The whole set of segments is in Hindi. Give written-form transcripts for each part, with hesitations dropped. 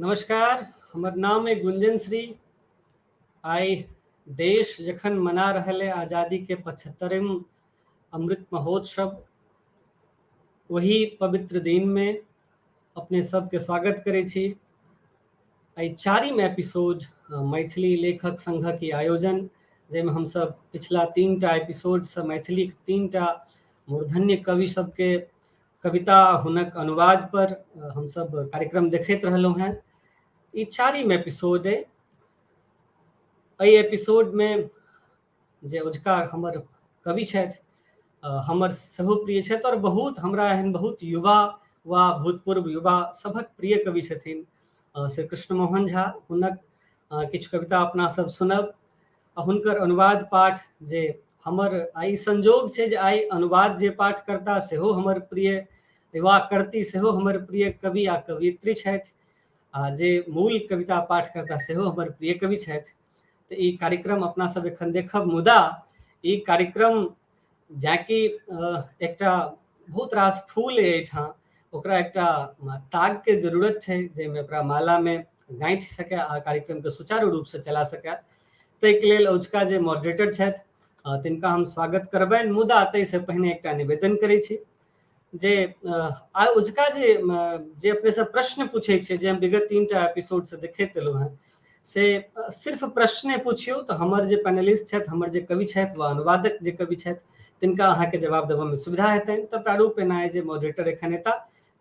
नमस्कार, हमर नाम है गुंजन श्री। आइ देश जखन मना रहल है आज़ादी के 75वें अमृत महोत्सव, वही पवित्र दिन में अपने सबके स्वागत करे छी। आई 4वीं एपिसोड मैथिली लेखक संघ के आयोजन, जैमे हम सब पिछला 3टा एपिसोड से मैथिली 3टा मूर्धन्य कवि सबके कविता हुनक अनुवाद पर हम सब कार्यक्रम देखैत रहलहुँ हैं। ई 4वीं एपिसोड है। एहि एपिसोड में जे उजका हमर कवि छथि, हमर सेहो प्रिय छथि और बहुत हमरा एहन बहुत युवा वा भूतपूर्व युवा सभक प्रिय कवि छथिन श्री कृष्ण मोहन झा। हुनक किछु कविता अपना सब सुनब आ हुनकर अनुवाद पाठ जे हमर आई संजोग छै जे आई अनुवाद जे पाठ करता सेहो हमर प्रिय युवा करती सेहो हमर प्रिय कवि आ कवियत्री छथि, आ जे मूल कविता पाठ करता सेहो हमर प्रिय कवि छथि। तो ई कार्यक्रम अपना सब एखन देखब, मुदा ई कार्यक्रम जाकि एकटा बहुत रास फूल है एहिठाम, ओकरा एकटा ताग के जरूरत छै जाहिमे ओकरा माला में गाँथि सकै आ कार्यक्रम के सुचारू रूप से चला सकै। ताहिके लेल अजुका जे मॉडरेटर छथि तिनका हम स्वागत करबनि, मुदा ताहिसँ पहिने एकटा निवेदन करै छी जे आइ उजका जे अपने सब प्रश्न पूछे छै, जे हम विगत 3टा एपिसोड से देखैत एलहुँ हैं, से सिर्फ प्रश्न पूछियो तो हमर जे पैनलिस्ट छथि, हमर जे कवि छथि वा अनुवादक जे कवि छथि, तिनका अहाँके जवाब देबऽ में सुविधा हेतनि। तऽ प्रारूप एना जे मॉडरेटर एखन एता,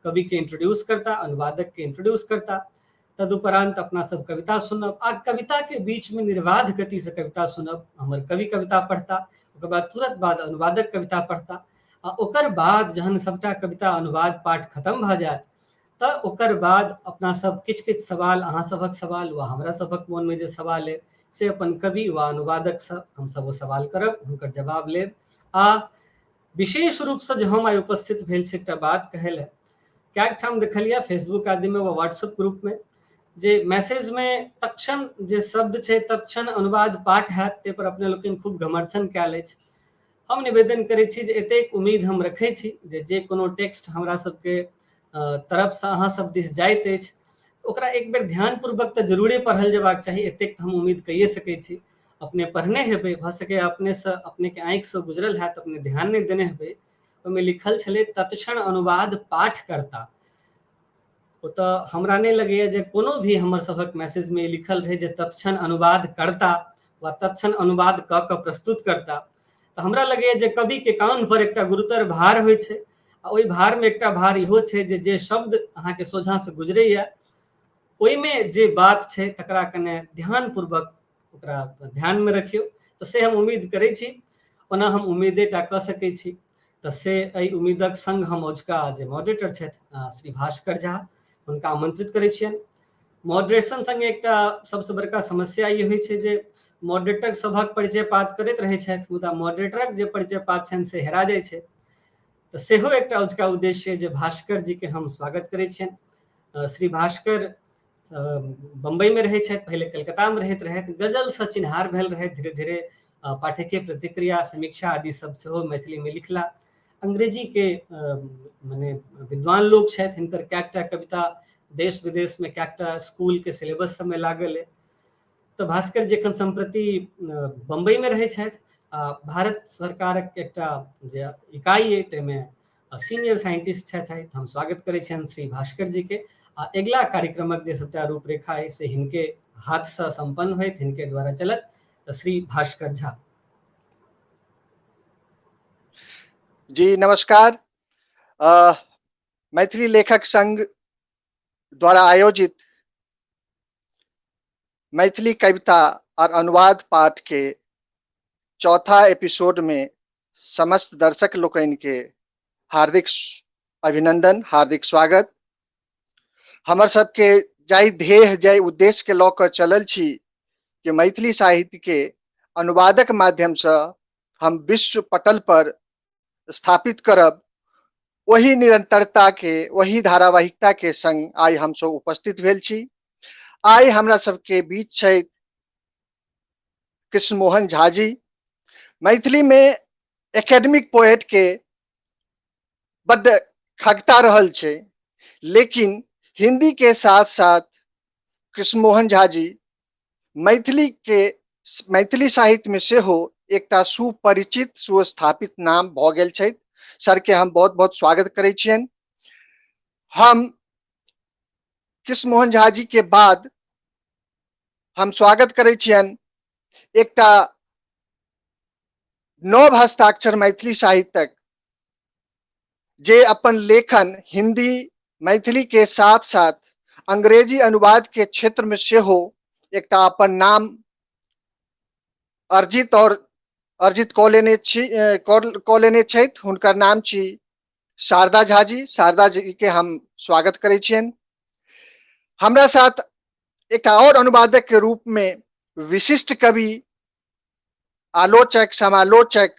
कवि के इंट्रोड्यूस करता, अनुवादक के इंट्रोड्यूस करता, तदुपरांत अपना सब कविता सुनब आ कविता के बीच में निर्बाध गति से कविता सुनब। हमर कवि कविता पढ़ता, ओकर बाद तुरंत बाद अनुवादक कविता पढ़ता, आ ओकर बाद जहन सबटा कविता अनुवाद पाठ खत्म भ जायत तऽ ओकर बाद अपना सब किछु सवाल, अहाँ सबक सवाल वा हमरा सबक मन में जे सवाल है से अपन कवि वा अनुवादक से हम सब वो सवाल करब, हुनकर जवाब लेब। आ विशेष रूप से जो हम आई उपस्थित भेल छी एकटा बात कहै ले, क्या ठाम देखलिए फेसबुक आदि में वा व्हाट्सएप ग्रुप में जे मैसेज में तत्क्षण जे शब्द छै तत्क्षण अनुवाद पाठ हैत, ते पर अपने लोकनि खूब घमर्थन कयल अछि। हम निवेदन करै छी जे एतेक उम्मीद हम रखै छी जे कोनो टेक्स्ट हमरा सबके तरफ से अहाँ सब दिस जाइत अछि ओकरा एक बेर ध्यानपूर्वक तऽ जरूरे पढ़ल जेबाक चाही, एतेक हम उम्मीद कहिए सकै छी। अपने पढ़ने हेबै, भ सके अपने से अपने के आँखि से गुजरल हैत, अपने ध्यान नहीं देने हेबै, ओहिमे लिखल छलै तत्क्षण अनुवाद पाठ करता। तो हमरा नहीं लगैए जे कोनो भी हमर सबक मैसेज में लिखल रहे जे तत्क्षण अनुवाद करता वा तत्क्षण अनुवाद क के प्रस्तुत करता। तो हमरा लगैए जे कवि के कान पर एकटा गुरुतर भार होइ छै, आ ओहि भार में एकटा भार इहो छै जे शब्द अहाँ के सोझा से गुजरैया ओहिमे जे बात छै तकरा कने ध्यानपूर्वक ओकरा ध्यान में रखियो। तो से हम उम्मीद करै छी, ओना हम उम्मीदेटा कऽ सकै छी। तो से एहि उम्मीदक संग हम अजुका जे मॉडरेटर छथि श्री भास्कर झा, हुनका आमंत्रित करै छियनि। मॉडरेशन संगे एकटा सबसे बड़का समस्या ई होइ छै जे मॉडरेटर सभक परिचय पात करैत रहै छथि, मुदा मॉडरेटरक जे परिचय पात छनि से हेरा जाइ छै। तो सेहो एकटा अजुका उद्देश्य जे भास्कर जी के हम स्वागत करै छियनि। श्री भास्कर बम्बई में रहै छथि, पहले कलकत्ता में रहैत रहथि, गजल से चिन्हार भेल रहथि, धीरे धीरे पाठकीय प्रतिक्रिया समीक्षा आदि सब सेहो मैथिली में लिखला। अंग्रेजी के माने विद्वान लोग छथि, हिनकर कैकटा कविता देश विदेश में कैकटा स्कूल के सिलेबस सब में लागल है। तो भास्कर जी एखन संप्रति बम्बई में रहै छथि, भारत सरकारक एकटा जे इकाई है ताहिमे सीनियर साइंटिस्ट छथि। हम स्वागत करै छियनि श्री भास्कर जी के। आ अगिला कार्यक्रमक जे सबटा रूपरेखा है से हिनके हाथ से संपन्न होइत, हिनके द्वारा चलत। तो श्री भास्कर झा जी नमस्कार। मैथिली लेखक संघ द्वारा आयोजित मैथिली कविता और अनुवाद पाठ के चौथा एपिसोड में समस्त दर्शक लोकनि के हार्दिक अभिनंदन, हार्दिक स्वागत। हमर सबके जाहि ध्येय जाहि उद्देश्य के लऽ कऽ चलल छी कि मैथिली साहित्य के अनुवादक माध्यम से हम विश्व पटल पर स्थापित करब, वही निरंतरता के वही धारावाहिकता के संग आई हम सब उपस्थित भेल छी। आई हमरा सबके बीच छै कृष्ण मोहन झा जी। मैथिली में एकेडमिक पोएट के बड्ड खगता रहल छै, लेकिन हिंदी के साथ साथ कृष्णमोहन झा जी मैथिली साहित्य में से हो एकटा सुपरिचित सुस्थापित नाम भ गेल छथि। सर के हम बहुत बहुत स्वागत करै छियनि। हम कृष्णमोहन झा जी के बाद हम स्वागत करै छियनि एकटा नव हस्ताक्षर मैथिली साहित्यक जे अपन लेखन हिंदी मैथिली के साथ साथ अंग्रेजी अनुवाद के क्षेत्र में से हो एकटा अपन नाम अर्जित कऽ लेने छथि। हुनकर नाम छी शारदा झा जी। शारदा जी के हम स्वागत करै छियनि। हमरा साथ एक और अनुवादक के रूप में विशिष्ट कवि, आलोचक, समालोचक,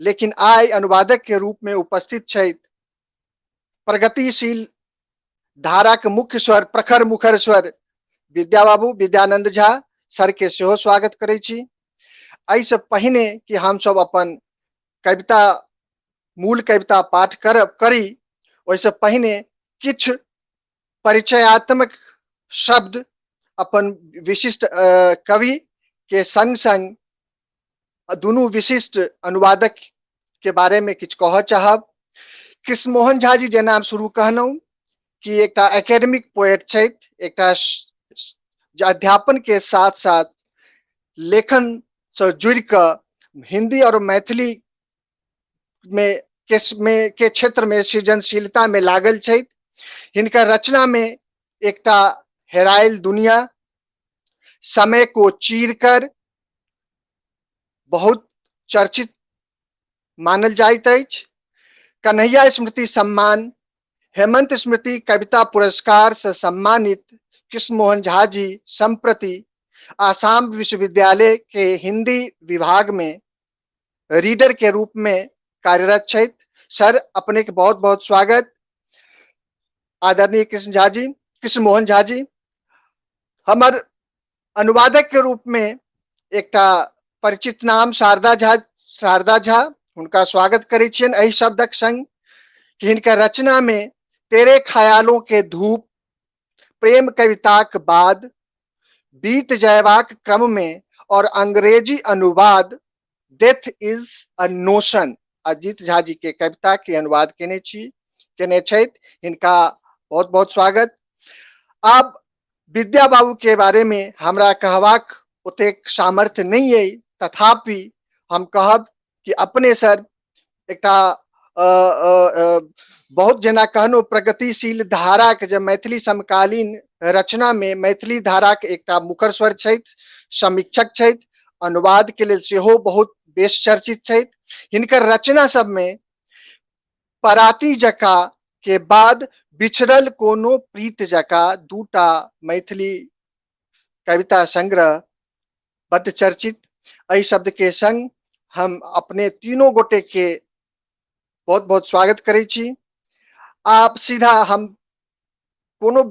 लेकिन आय अनुवादक के रूप में उपस्थित छथि प्रगतिशील धारा के मुख्य स्वर, प्रखर मुखर स्वर विद्या बाबू विद्यानंद झा। सर के सेहो स्वागत करै छी। एहिसँ पहिने कि हम सब अपन कविता मूल कविता पाठ करी, ओहिसँ पहिने किछु परिचयात्मक शब्द अपन विशिष्ट कवि के संग संग दुनू विशिष्ट अनुवादक के बारे में किछु कहऽ चाहब। कृष्णमोहन झा जी जेना शुरू कहलहुँ कि एकटा एकेडमिक पोएट छथि, एकटा अध्यापन के साथ साथ लेखन से जुड़ कर हिंदी और मैथिली के क्षेत्र में सृजनशीलता में लागल छथि। हिनकर रचना में एकटा हेरायल दुनिया, समय को चीरकर बहुत चर्चित मानल जाइत अछि, कन्हैया स्मृति सम्मान, हेमंत स्मृति कविता पुरस्कार से सम्मानित कृष्णमोहन झा जी संप्रति आसाम विश्वविद्यालय के हिंदी विभाग में रीडर के रूप में कार्यरत छथि। सर अपने के बहुत बहुत स्वागत। आदरणीय कृष्णमोहन झा जी हमर अनुवादक के रूप में एकटा परिचित नाम शारदा झा, उनका स्वागत करै छियनि एहि शब्दक संग कि हिनकर रचना में तेरे ख्यालों के धूप, प्रेम कविताक बाद, बीत जयबाक क्रम में और अंग्रेजी अनुवाद death is a notion Ajit Jha ji के कविता के अनुवाद केने छथि। इनका बहुत बहुत स्वागत। अब विद्या बाबू के बारे में हमरा कहबाक ओतेक सामर्थ्य नहीं है, तथापि हम कहब कि अपने सर एकटा बहुत जेना कहनो प्रगतिशील धारा के जब मैथिली समकालीन रचना में मैथिली धारा के एकटा मुखर स्वर छथि, समीक्षक छथि, अनुवाद के लेल सेहो बहुत बेस चर्चित छथि। हिनकर रचना सब में पराती जका के बाद बिछड़ल कोनो प्रीत जका दूटा मैथिली कविता संग्रह बड़ चर्चित। एहि शब्द के संग हम अपने तीनों गोटे के बहुत बहुत स्वागत करै छी। आप सीधा हम कोनो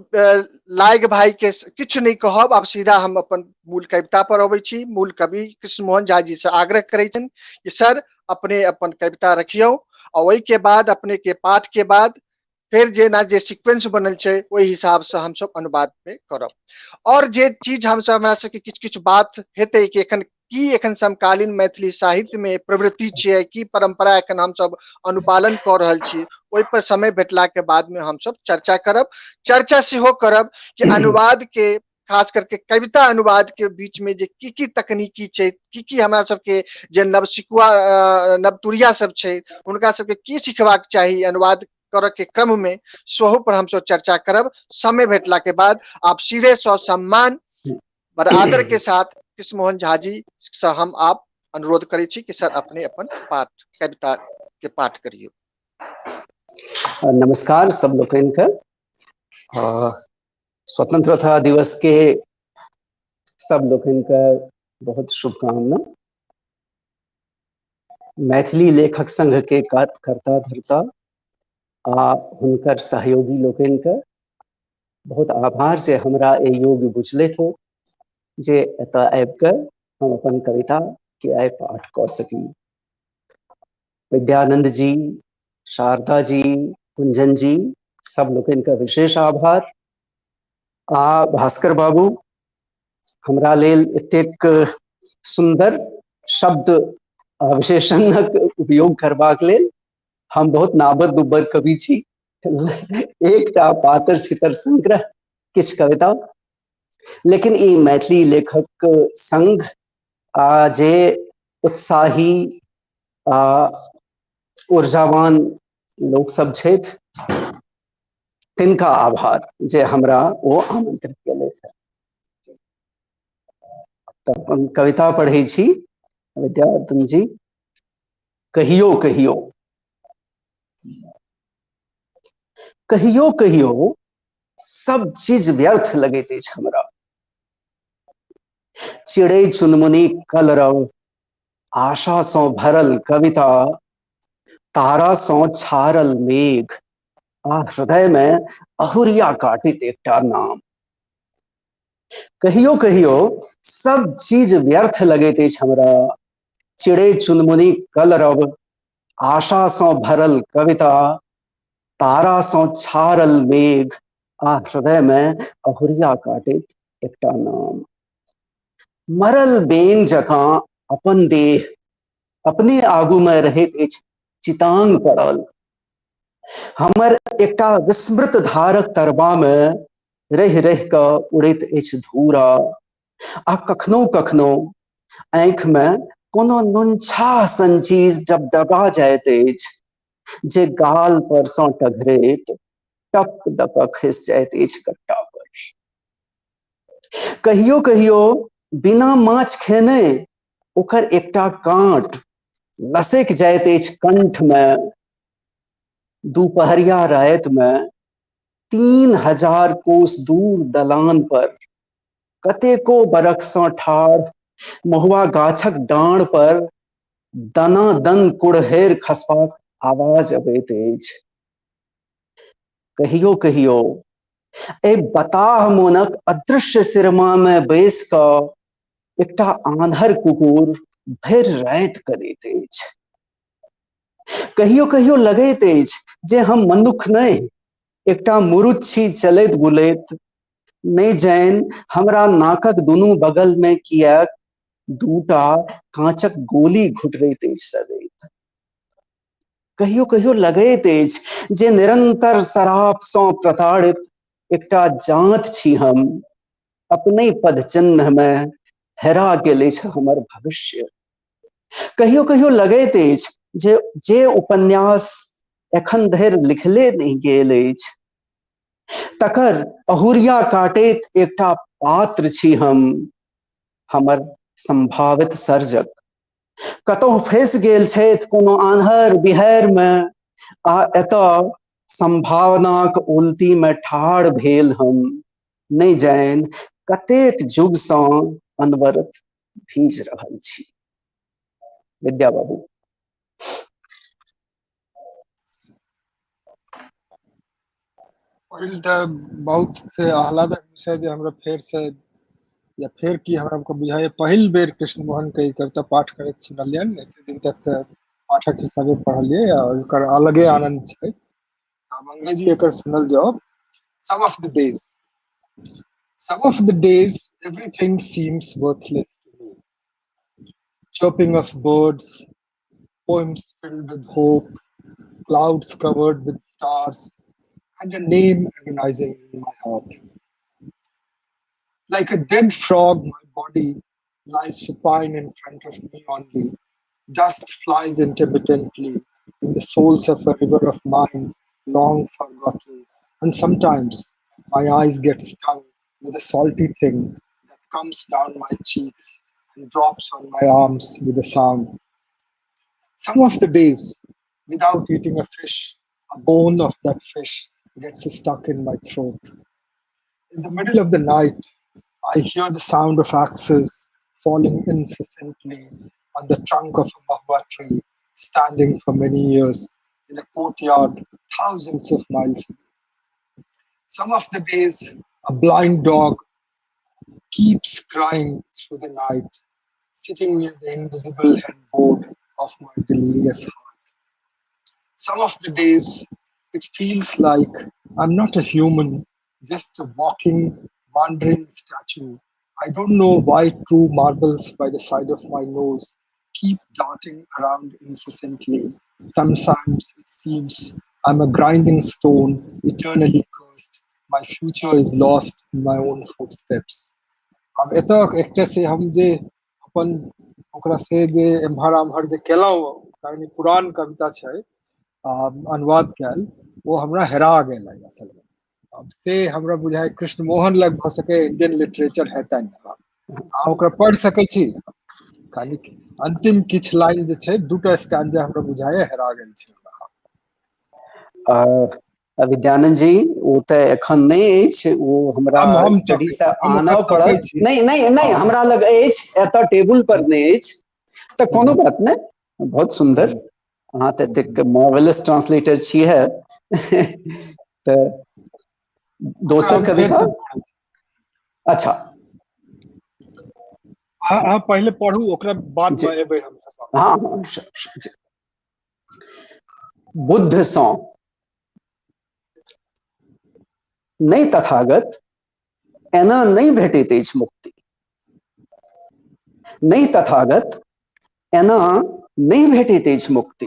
लायक भाई के किछु नहीं कहब, आप सीधा हम अपन मूल कविता पर अबै छी। मूल कवि कृष्णमोहन झा जी से आग्रह करै छन कि सर अपने अपन कविता रखियो और वही के बाद अपने के पाठ के बाद फिर जे सीक्वेंस बनल छै ओहि हिसाब से हम सब अनुवाद में करब। और जे चीज हम सब हमरा सबके किछु किछु बात हेतै कि एखन समकालीन मैथिली साहित्य में प्रवृत्ति छियै, की परंपरा एखन हम सब अनुपालन कर रहल छी, ओहि पर समय भेटला के बाद में हम सब चर्चा करब। चर्चा सेहो करब कि अनुवाद के खास करके कविता अनुवाद के बीच में जे की तकनीकी छै, की हमरा सबके जे नवतुरिया सब छै उनका सबके की सिखबाक चाही अनुवाद करऽ के क्रम में, सोहो पर हम सब चर्चा करब। समय भेटला के बाद आप सीधे सम्मान और आदर के साथ कृष्णमोहन झा जी से हम आप अनुरोध करै छी कि सर अपने अपन पाठ कविता के पाठ करियो। नमस्कार सब लोगन का। स्वतंत्रता दिवस के सब लोगन का बहुत शुभकामना। मैथिली लेखक संघ के करता धरता आ हुनकर सहयोगी लोगन का बहुत आभार से हमरा ए योग बुझले थे जे एतऽ आबिकर हम अपन कविता के आइ पाठ कर सकी। विद्यानंद जी, शारदा जी, कुंजन जी, सब लोगन का विशेष आभार। भास्कर बाबू हमरा लेल एतेक सुंदर शब्द विशेषणक उपयोग करबाक लेल हम बहुत नाबर दुबर कवि छी। एकटा पातर छितर संग्रह किछु कविता, लेकिन ई मैथिली लेखक संघ जे उत्साही ऊर्जावान लोक सब छथि तिनका आभार जे हमरा ओ आमंत्रित केले थे। तऽ कविता पढ़ै छी विद्यार्थी जी। कहियो कहियो कहियो कहियो सब चीज व्यर्थ लगैत अछि हमरा। चिड़ै चुनमुनी कलरव, आशा सँ भरल कविता, तारा सँ छारल मेघ, आ हृदय में अहुरिया काटित एकटा नाम। कहियो कहियो सब चीज व्यर्थ लगैत अछि हमरा। चिड़ै चुनमुनी कलरव, आशा सँ भरल कविता, तारा सँ छारल मेघ, आ हृदय में अहुरिया काटित एकटा नाम। मरल बेंग जकाँ अपन देह अपने आगू में रहैत अछि चितांग पड़ल। हमर एकटा विस्मृत धारक तरबा में रहि रहि कऽ उड़ैत अछि धूरा, आ कखनो कखनो आँखि में कोनो नुनछा सन चीज डबडबा जाइत अछि जे गाल पर सँ टघरैत टप दऽ कऽ खसि जाइत अछि कट्टा पर। कहियो कहियो बिना माछ खेने ओकर एकटा काँट लसकि जाइत अछि कंठ में। दुपहरिया राति में 3000 कोस दूर दलान पर कतेको बरख सँ ठाढ़ महुआ गाछक डाँड़ पर दनादन कुड़हैर खसबाक आवाज अबैत अछि। कहियो कहियो एहि बताह मोनक अदृश्य सिरमा में बैस कऽ एकटा आन्हर कुकुर भरि राति करैत अछि। कहियो कहियो लगैत अछि जे हम मनुख नहि, एकटा मुरुच्ची चलैत बुलैत। नहि जानि हमरा नाकक दुनू बगल में किएक दूटा काँचक गोली घुटरैत अछि सदैव। कहियो कहियो लगैत अछि जे निरंतर शराब सँ प्रताड़ित एकटा जांत छी हम। अपने पदचिन्ह में हेरा गेल अछि हमर भविष्य। कहियो कहियो लगैत अछि जे उपन्यास एखन धरि लिखले नहि गेल अछि, तकर अहुरिया काटैत एकटा पात्र छी हम, हमर संभावित सर्जक। कतहु फँसि गेल छथि कोनो आन्हर बिहारि में, आ एतऽ संभावनाक उल्टी में ठाढ़ भेल हम। नहि जानि कतेक जुग सँ अनवरत भीज रहल छी। विद्या बाबू। पहिल तऽ बहुत से आह्लादक विषय जे हमरा फेर से या फेर की हमरा बुझाइए पहिल बेर कृष्ण मोहन के कविता पाठ करैत सुनलियनि। एते दिन तक तऽ पाठक हिसाबे पढ़लियै आ ओकर अलगे आनंद छै। हम अंग्रेजी एकर सुनल जाओ। Some of the days everything seems worthless to me. Chirping of birds, poems filled with hope, clouds covered with stars, and a name agonizing in my heart. Like a dead frog, my body lies supine in front of me only. Dust flies intermittently in the souls of a river of mine long forgotten. And sometimes my eyes get stung with a salty thing that comes down my cheeks and drops on my arms with a sound. Some of the days, without eating a fish, a bone of that fish gets stuck in my throat. In the middle of the night, I hear the sound of axes falling incessantly on the trunk of a mahua tree standing for many years in a courtyard thousands of miles away. Some of the days, a blind dog keeps crying through the night, sitting near the invisible headboard of my delirious heart. Some of the days, it feels like I'm not a human, just a walking, wandering statue. I don't know why true marbles by the side of my nose keep darting around incessantly. Sometimes it seems I'm a grinding stone, eternally cursed. My future is lost in my own footsteps. अब एतक एकटा से हम जे अपन ओकरा से जे एम्हर आम्हर जे केलहुँ कारण ई पुरान कविता छै अनुवाद कैल वो हमरा हेरा गेल है असल में अब से हमरा बुझाय कृष्ण मोहन लग भ सके इंडियन लिटरेचर हेतन आ ओकरा पढ़ सकै छी खाली अंतिम किछ लाइन जे छै दूटा स्टैंजा हमरा बुझाय हेरा गेल छै विद्यानंद जी वो तो एखन नहीं अछि वो हमरा हम स्टडी से हम आना ओकरा तकै पड़त छी नहीं नहीं नहीं हाँ। हमरा लग अछि एत टेबुल पर नहीं अछि तो कोनो बात नहीं बहुत सुंदर अहाँ तो एक मार्वेलस ट्रांसलेटर छी है तो ओकरा दोसर हम फेर कविता से पढ़ै छी अच्छा अहाँ पहले पढ़ू ओकरा बाद जी में एबै हम सब हाँ हाँ जी। बुद्ध सौ नहीं तथागत एना नहीं भेटैत अछि मुक्ति नहीं तथागत एना नहीं भेटैत अछि मुक्ति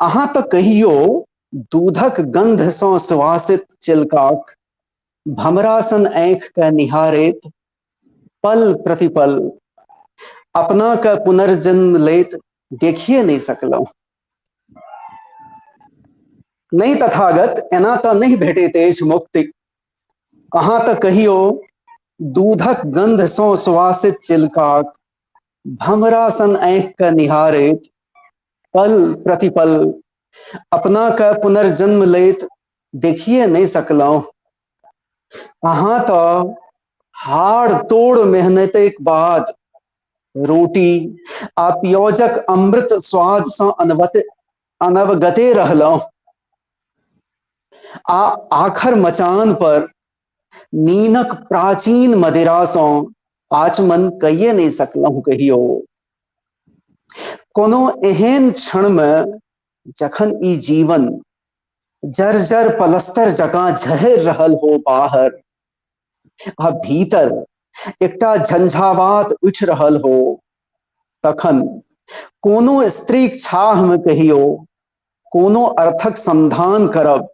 अहाँ तो कहियो दूधक गंध सँ सुवासित चिलकाक भमरासन आँख के निहारैत पल प्रतिपल अपना के पुनर्जन्म लैत देखिए नहीं सकलहुं नहीं तथागत एना तो नहीं भेटैत अछि मुक्ति अहाँ तो कहियो दूधक गंध सँ सुवासित चिलकाक भमरासन आँख के निहारैत पल प्रतिपल अपना का पुनर्जन्म लैत देखिए नहीं सकलहुं अहाँ तो हाड़ तोड़ मेहनत के बाद रोटी आ पियोजक अमृत स्वाद से अनवगते रहलहुं आ आखर मचान पर नीनक प्राचीन मदिरा सँ आचमन कहिए नहीं सकलहुं कहियो कोनो एहन क्षण में जखन ई जीवन जर्जर पलस्तर जकाँ झहर रहल हो बाहर आ भीतर एकटा झंझावात उठि रहल हो तखन कोनो स्त्रीक छाह में कहियो कोनो अर्थक संधान करब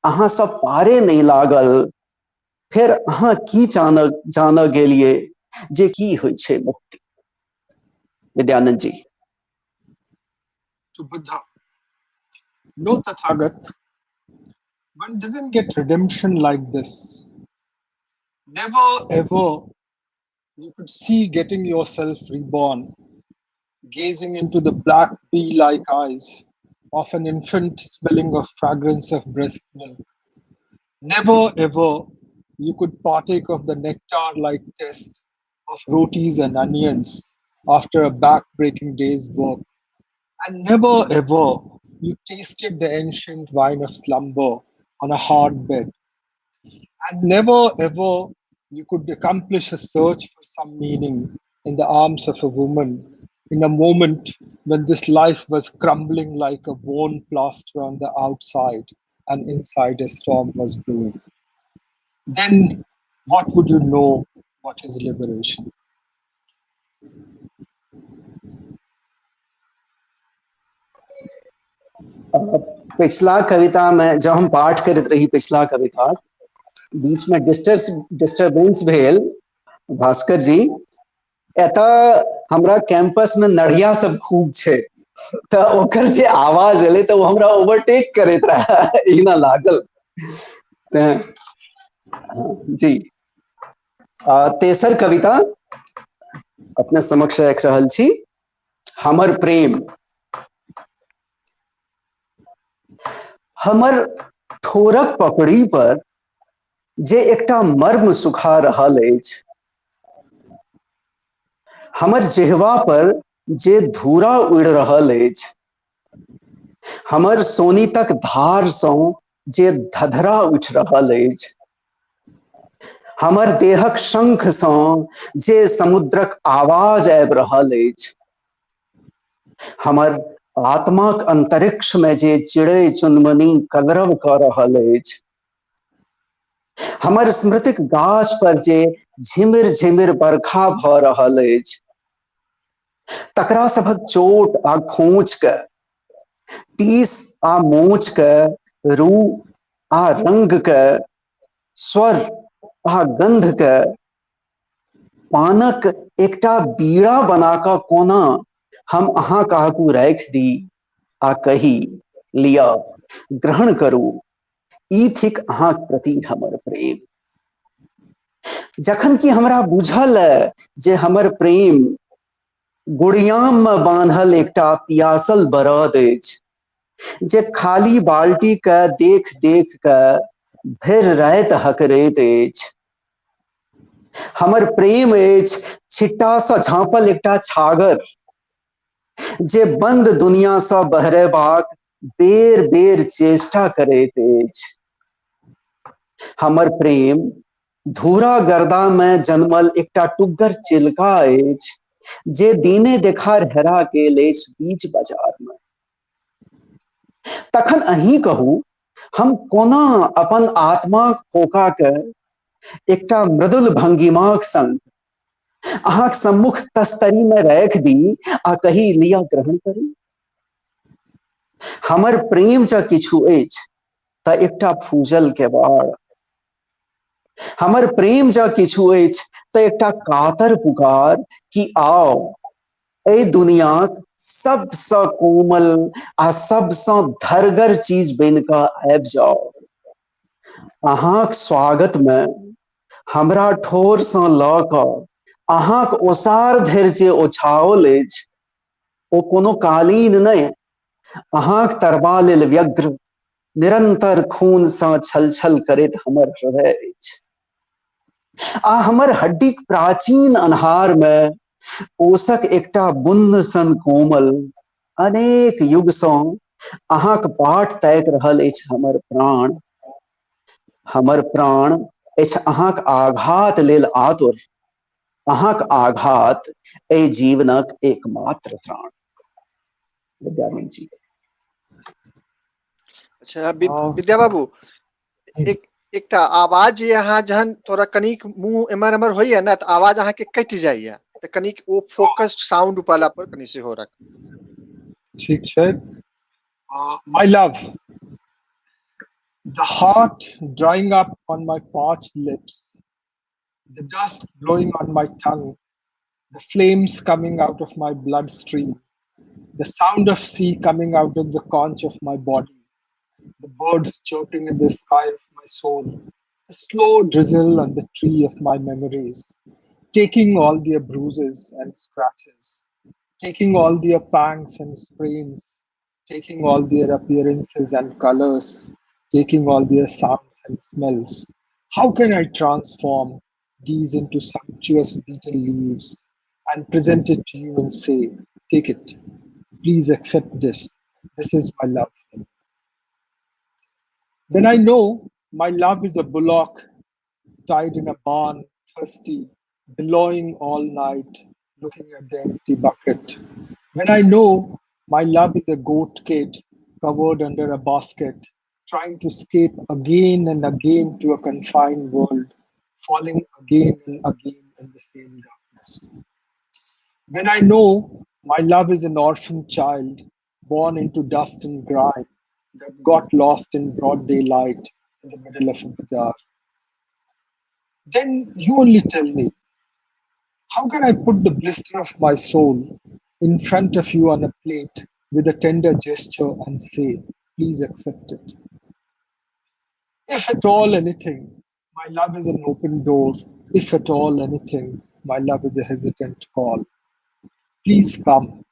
अहाँ सब पारे नहीं लागल फिर अहाँ की जान गेलिए जे की होय छै मुक्ति विद्यानंद जी to Buddha. No Tathagat, one doesn't get redemption like this. Never ever you could see getting yourself reborn, gazing into the black bee-like eyes of an infant smelling of fragrance of breast milk. Never ever you could partake of the nectar-like taste of rotis and onions after a back-breaking day's work. And never ever you tasted the ancient wine of slumber on a hard bed. And never ever you could accomplish a search for some meaning in the arms of a woman in a moment when this life was crumbling like a worn plaster on the outside and inside a storm was brewing. Then what would you know what is liberation? पिछला कविता में जब हम पाठ करत रही पिछला कविता बीच में डिस्टर्बेंस भेल भास्कर जी एता हमरा कैंपस में नढ़िया सब खूब छे तो ओकर जे आवाज एले तो हमरा ओवरटेक करत रहा ई ना लागल जी तेसर कविता अपने समक्ष रख रहल छी हमर प्रेम हमर ठोरक पकड़ी पर जे एकटा मर्म सुखा रहल अछि हमर जिह्वा पर जे धूरा उड़ि रहल अछि हमर सोनीतक धार सँ जे धधरा उठि रहल अछि हमर देहक शंख सँ जे समुद्रक आवाज आबि रहल अछि हमर आत्माक अंतरिक्ष में जे चिड़ै चुनमुनी कलरव कऽ रहल अछि हमर स्मृतिक गाछ पर जे झिमिर झिमिर बरखा भ रहल अछि, तकरा सभक चोट आ खोंच के, टीस आ मोच के, रू आ रंग के, स्वर आ गंध के, पानक एकटा बीड़ा बना कऽ कोना हम अहाँ काकू राखि दी आ कही लिया ग्रहण करू, ई थिक अहाँक प्रति हमर प्रेम। जखन कि हमरा बुझल जे हमर प्रेम गुड़ियाम में बांधल एकटा पियासल बरद अछि, जे खाली बाल्टी के देख देख के भरि राति हकरैत अछि। हमर प्रेम अछि छिट्टा सँ झाँपल एकटा छागर, जे बंद दुनिया सँ बहरेबाक बेर बेर चेष्टा करैत अछि। हमर प्रेम धूरा गर्दा में जन्मल एकटा टुग्गर चिलका अछि, जे दीने देखार हेरा गेल अछि बीच बाजार में। तखन अहीं कहू, हम कोना अपन आत्माक फोका के एकटा मृदुल भंगिमाक संग अहाँक सम्मुख तस्तरी में राखि दी आ कही लिया ग्रहण करू। हमर प्रेम ज किछु अछि तऽ एकटा फूजल केवाड़, हमर प्रेम ज किछु अछि तऽ एकटा कातर पुकार कि आओ एहि दुनियाक सबसँ कोमल आ सबसँ धरगर चीज बनि कऽ आबि जाओ। अहाँक स्वागत में हमरा ठोर सँ लऽ कऽ अहाँक ओसार धरि जे ओछाओल अछि, ओ कोनो कालीन नहि, अहाँक तरबा लेल व्यग्र निरंतर खून सँ छल छल करैत हमर हृदय अछि। आ हमर हड्डीक प्राचीन अन्हार में ओसक एकटा बुंद सन कोमल अनेक युग सँ अहाँक बाट ताकि रहल अछि हमर प्राण। हमर प्राण अछि अहाँक आघात लेल आतुर, अहाँक आघात एहि जीवनक एकमात्र प्राण। विद्यानंद जी। अच्छा विद्या बाबू, एकटा आवाज यहाँ जहन थोड़ा कनिक मुंह एमर एमर होइए ना, तो आवाज अहाँ के कटि जाइए, तो कनिक वो फोकस्ड साउंड वाला पर कनि से हो रख। ठीक छै। My love, the heart drying up on my parched lips, the dust blowing on my tongue, the flames coming out of my bloodstream, the sound of sea coming out of the conch of my body, the birds chirping in the sky of my soul, the slow drizzle on the tree of my memories, taking all their bruises and scratches, taking all their pangs and sprains, taking all their appearances and colors, taking all their sounds and smells. How can I transform these into sumptuous beetle leaves and present it to you and say, take it, please accept this. This is my love. Then I know my love is a bullock tied in a barn, thirsty, bellowing all night, looking at the empty bucket. When I know my love is a goat kid covered under a basket, trying to escape again and again to a confined world, falling again and again in the same darkness. When I know my love is an orphan child born into dust and grime that got lost in broad daylight in the middle of a bazaar. Then you only tell me, how can I put the blister of my soul in front of you on a plate with a tender gesture and say, please accept it? If at all anything, my love is an open door. If at all anything, my love is a hesitant call. Please come,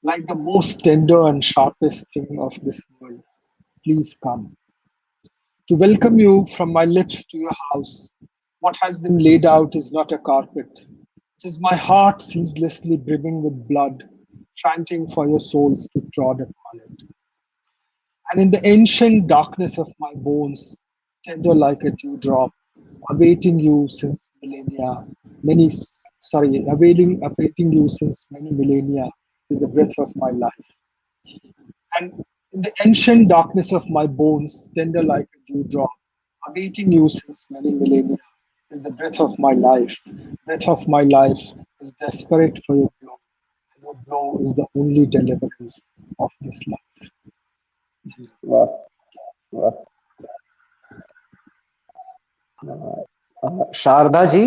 like the most tender and sharpest thing of this world. Please come. To welcome you from my lips to your house, what has been laid out is not a carpet. It is my heart ceaselessly brimming with blood, frantic for your souls to trod upon it. And in the ancient darkness of my bones, tender like a dewdrop, awaiting you since millennia, awaiting you since many millennia is the breath of my life. And in the ancient darkness of my bones, tender like a dewdrop, awaiting you since many millennia, is the breath of my life. Breath of my life is desperate for your blow. And your blow is the only deliverance of this life. वाह वाह। शारदा जी,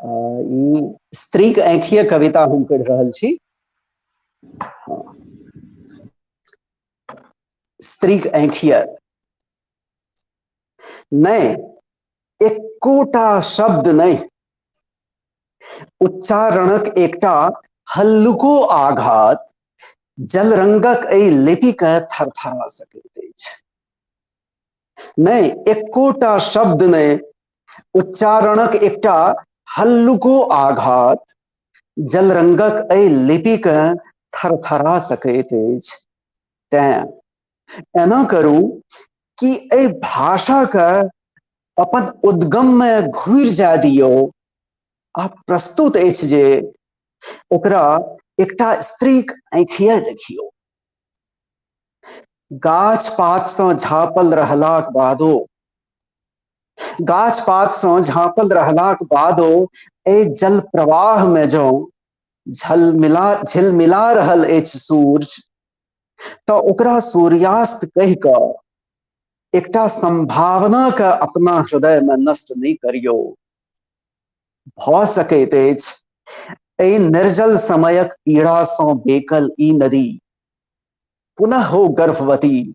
ई स्त्रीक आँखिये कविता हम पढ़ि रहल छी। स्त्रीक आँखिये नहीं, एकोटा शब्द नहीं, उच्चारणक एकटा हल्लुको आघात जलरंगक एहि लिपिक थरथरा सकैत अछि। नहीं, एकोटा शब्द नहीं, उच्चारणक एकटा हल्लुको आघात जलरंगक एहि लिपिक थरथरा सकैत अछि। तें एना करू कि एहि भाषा के अपन उद्गम में घुरि जा दियौ आ प्रस्तुत अछि जे ओकरा एकटा स्त्रीक आँखिये देखियौ। गाछ पात सँ झाँपल रहलाक बादो, गाछ पात सँ झाँपल रहलाक बादो एहि जल प्रवाह में जो झिलमिला रहल अछि सूरज, तऽ ओकरा सूर्यास्त कहि कऽ एकटा संभावना के अपना हृदय में नष्ट नहीं करियो। भ सकैत अछि एहि निर्जल समयक पीड़ा सँ बेकल ई नदी पुनः हो गर्भवती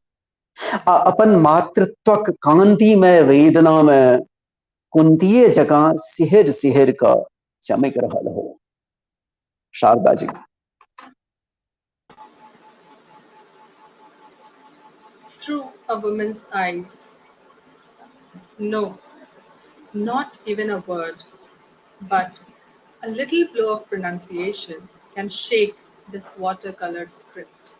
आ अपन मातृत्वक कांतिमय वेदना में कुंतीये जकाँ सिहर सिहर का चमक रहल हो। Sharda ji. Through a woman's eyes. No, not even a word, but a little blow of pronunciation can shake this watercolored script.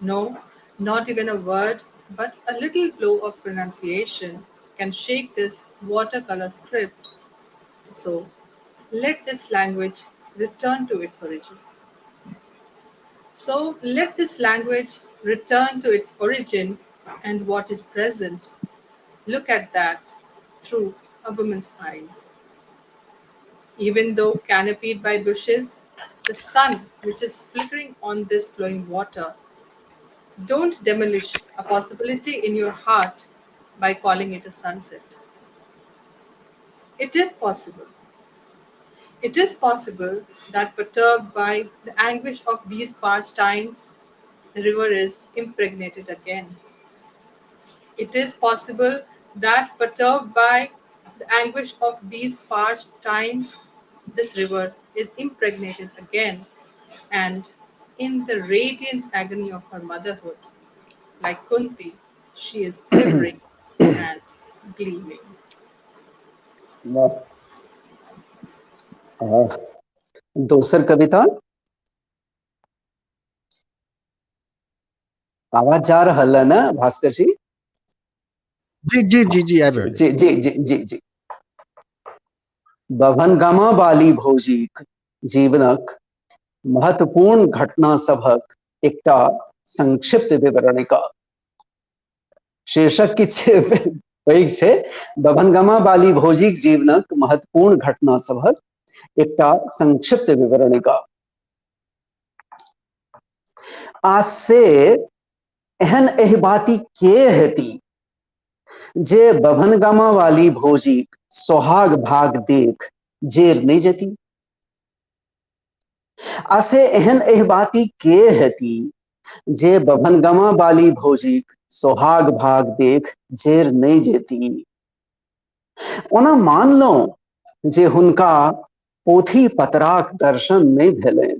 No, not even a word, but a little blow of pronunciation can shake this watercolor script. So, let this language return to its origin. So, let this language return to its origin and what is present. Look at that through a woman's eyes. Even though canopied by bushes, the sun which is flickering on this flowing water, don't demolish a possibility in your heart by calling it a sunset. It is possible. It is possible that perturbed by the anguish of these past times, the river is impregnated again. It is possible that perturbed by the anguish of these past times, this river is impregnated again, and in the radiant agony of her motherhood, like Kunti, she is quivering and gleaming. दोसर कविता आवाज जा रहल है ना भास्कर जी? जी जी जी जी आबि रहल जी जी जी जी जी। बभनगामा बाली भौजीक जीवनक महत्वपूर्ण घटना सभक एकटा संक्षिप्त विवरणिका। शीर्षक किछु पैघ छै, बभनगामा बाली भौजीक जीवनक महत्वपूर्ण घटना सभक एकटा संक्षिप्त विवरणिका। आज से एहन एहिबाती के हेती जे बभनगामा वाली भौजीक सोहाग भाग देख जेर नहीं जती। आसे एहन एहिबाती के हेती जे बभनगामा वाली भौजीक सोहाग भाग देख जेर नहीं जेती। ओना मानलो जे हुनका पोथी पतराक दर्शन नहीं भेलनि,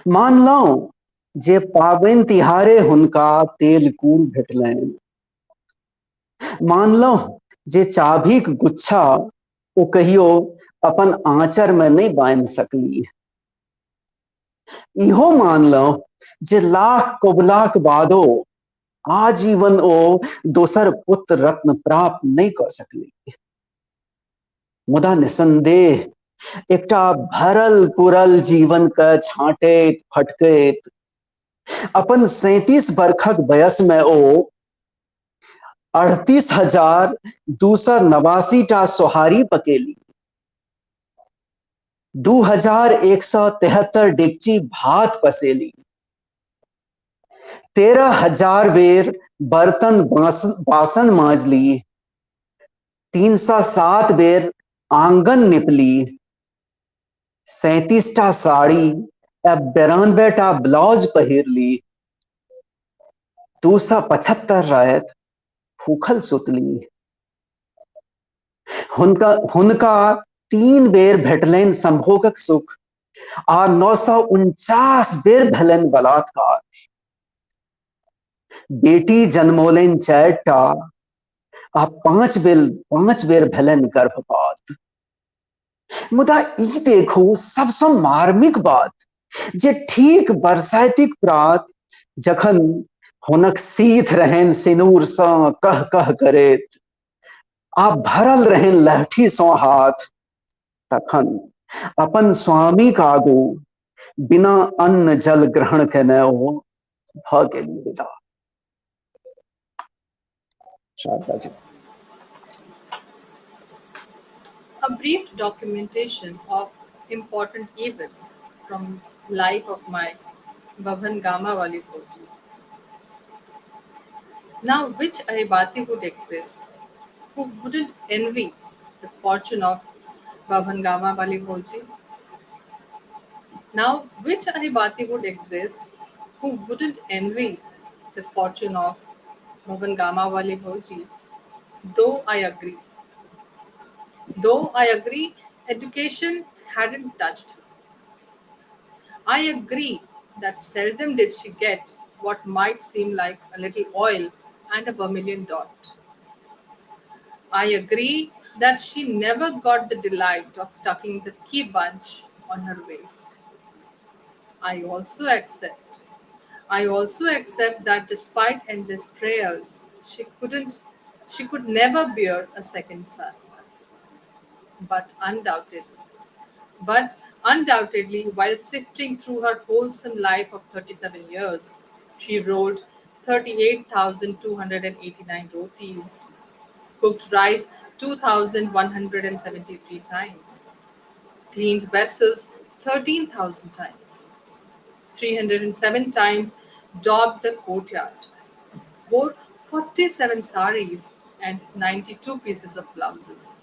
मानलो जे पाबनि तिहारे हुनका तेलकूल भेटलनि, मानलो जे चाभीक गुच्छा ओ कहियो अपन आंचर में नहीं बांधि सकली, इहो मानलो जे लाख कोबलाक बादो आजीवन ओ दोसर पुत्र रत्न प्राप्त नहीं कर सकली। मुदा निसंदेह एकटा भरल पुरल जीवन के छांटैत फटकैत अपन 37 बरखक वयस में ओ 38,289 सोहारी पकेली, 2,173 डेगची भात पसेली, 13,000 बेर बर्तन बासन मांजली, 307 बेर आंगन निपली, 37टा साड़ी 92टा ब्लाउज पहिरली, 275 रात भूखल सुतली। हुनका 3 बेर भेटलनि संभोगक सुख आ 949 बेर भेलनि बलात्कार। बेटी जन्मौलनि 4टा आ 5 बेर भेलनि गर्भपात। मुदा ई देखू सबसँ मार्मिक बात जे ठीक बरसातिक प्रात जखन हुनक सीथ रहनि सिनूरसँ कह कह करैत आ भरल रहनि लहठी सँ हाथ, तखन अपन स्वामीक आगू बिना अन्न जल ग्रहण केने ओ भ गेली विदा। Sharda ji. A brief documentation of important events from life of my Babhan Gamawali Bhoji. Now, which Ahibati would exist who wouldn't envy the fortune of Babhan Gamawali Bhoji? Now, which Ahibati would exist who wouldn't envy the fortune of Babhan Gamawali Bhoji? Though I agree, education hadn't touched her. I agree that seldom did she get what might seem like a little oil and a vermilion dot. I agree that she never got the delight of tucking the key bunch on her waist. I also accept that despite endless prayers, she could never bear a second son. But undoubtedly, while sifting through her wholesome life of 37 years, she rolled 38,289 rotis, cooked rice 2,173 times, cleaned vessels 13,000 times, 307 times daubed the courtyard, wore 47 saris and 92 pieces of blouses,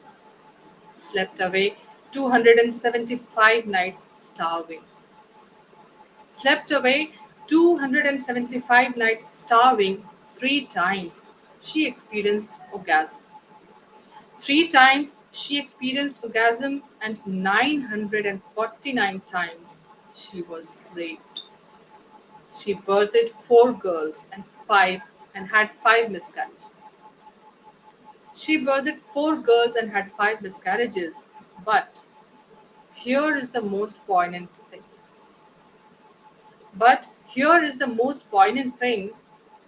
slept away 275 nights starving. Slept away 275 nights starving 3 times. She experienced orgasm. 3 times she experienced orgasm and 949 times she was raped. She birthed 4 girls and had 5 miscarriages. She birthed 4 girls and had 5 miscarriages. But here is the most poignant thing.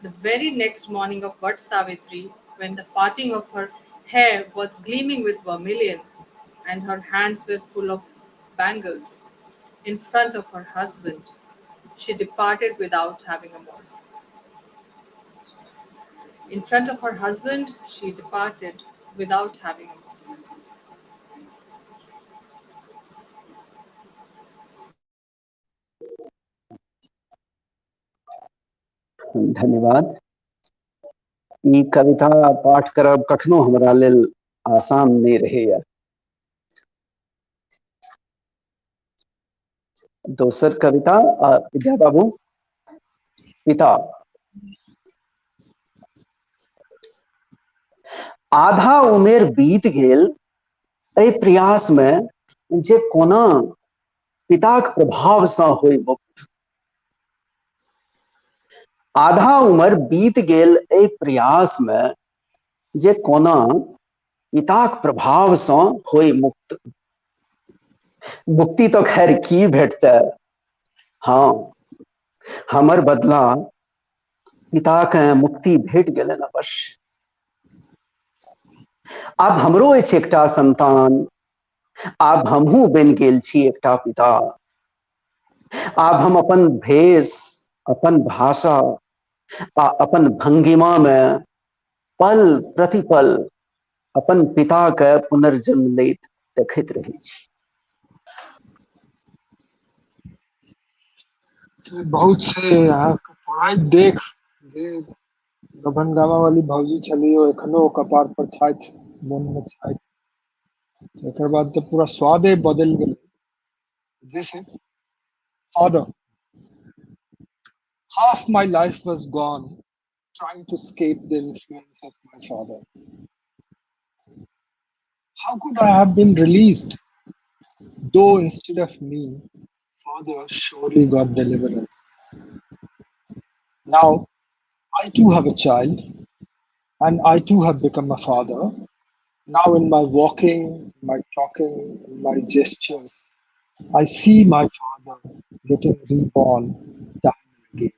The very next morning of Vat Savitri, when the parting of her hair was gleaming with vermilion and her hands were full of bangles, in front of her husband, she departed without having a morsel. In front of her husband, she departed without having a morsel. धन्यवाद। ई कविता पाठ करब कखनो हमरा लेल आसान नहीं रहेया। दोसर कविता विद्या बाबू। पिता। आधा उमेर बीत गेल एहि प्रयास में जे कोना पिताक प्रभाव सँ होई मुक्त। आधा उम्र बीत गेल एहि प्रयास में जे कोना पिताक प्रभाव सँ होई मुक्त। मुक्ति तो खैर की भेटतै, हाँ हमर बदला पिता के मुक्ति भेट गेलनि अवश्य। आब हमरो अछि एकटा संतान, आब हमहू बनि गेल छी एकटा पिता। आब हम अपन भेष, अपन भाषा आ अपन भंगिमा में पल प्रतिपल अपन पिता के पुनर्जन्म लैत देखैत रहै छी। बहुत से अहाँके पढ़ाई देख जे दरभंगा वाली भौजी छली ओ एखनो कपार पर छथि, मोन में छथि। एकर बाद तो पूरा स्वादे बदल गेल। जैसे father, half my life was gone trying to escape the influence of my father. How could I have been released? Though instead of me, father surely got deliverance. Now I too have a child, and I too have become a father. Now in my walking, my talking, in my gestures, I see my father getting reborn time and again.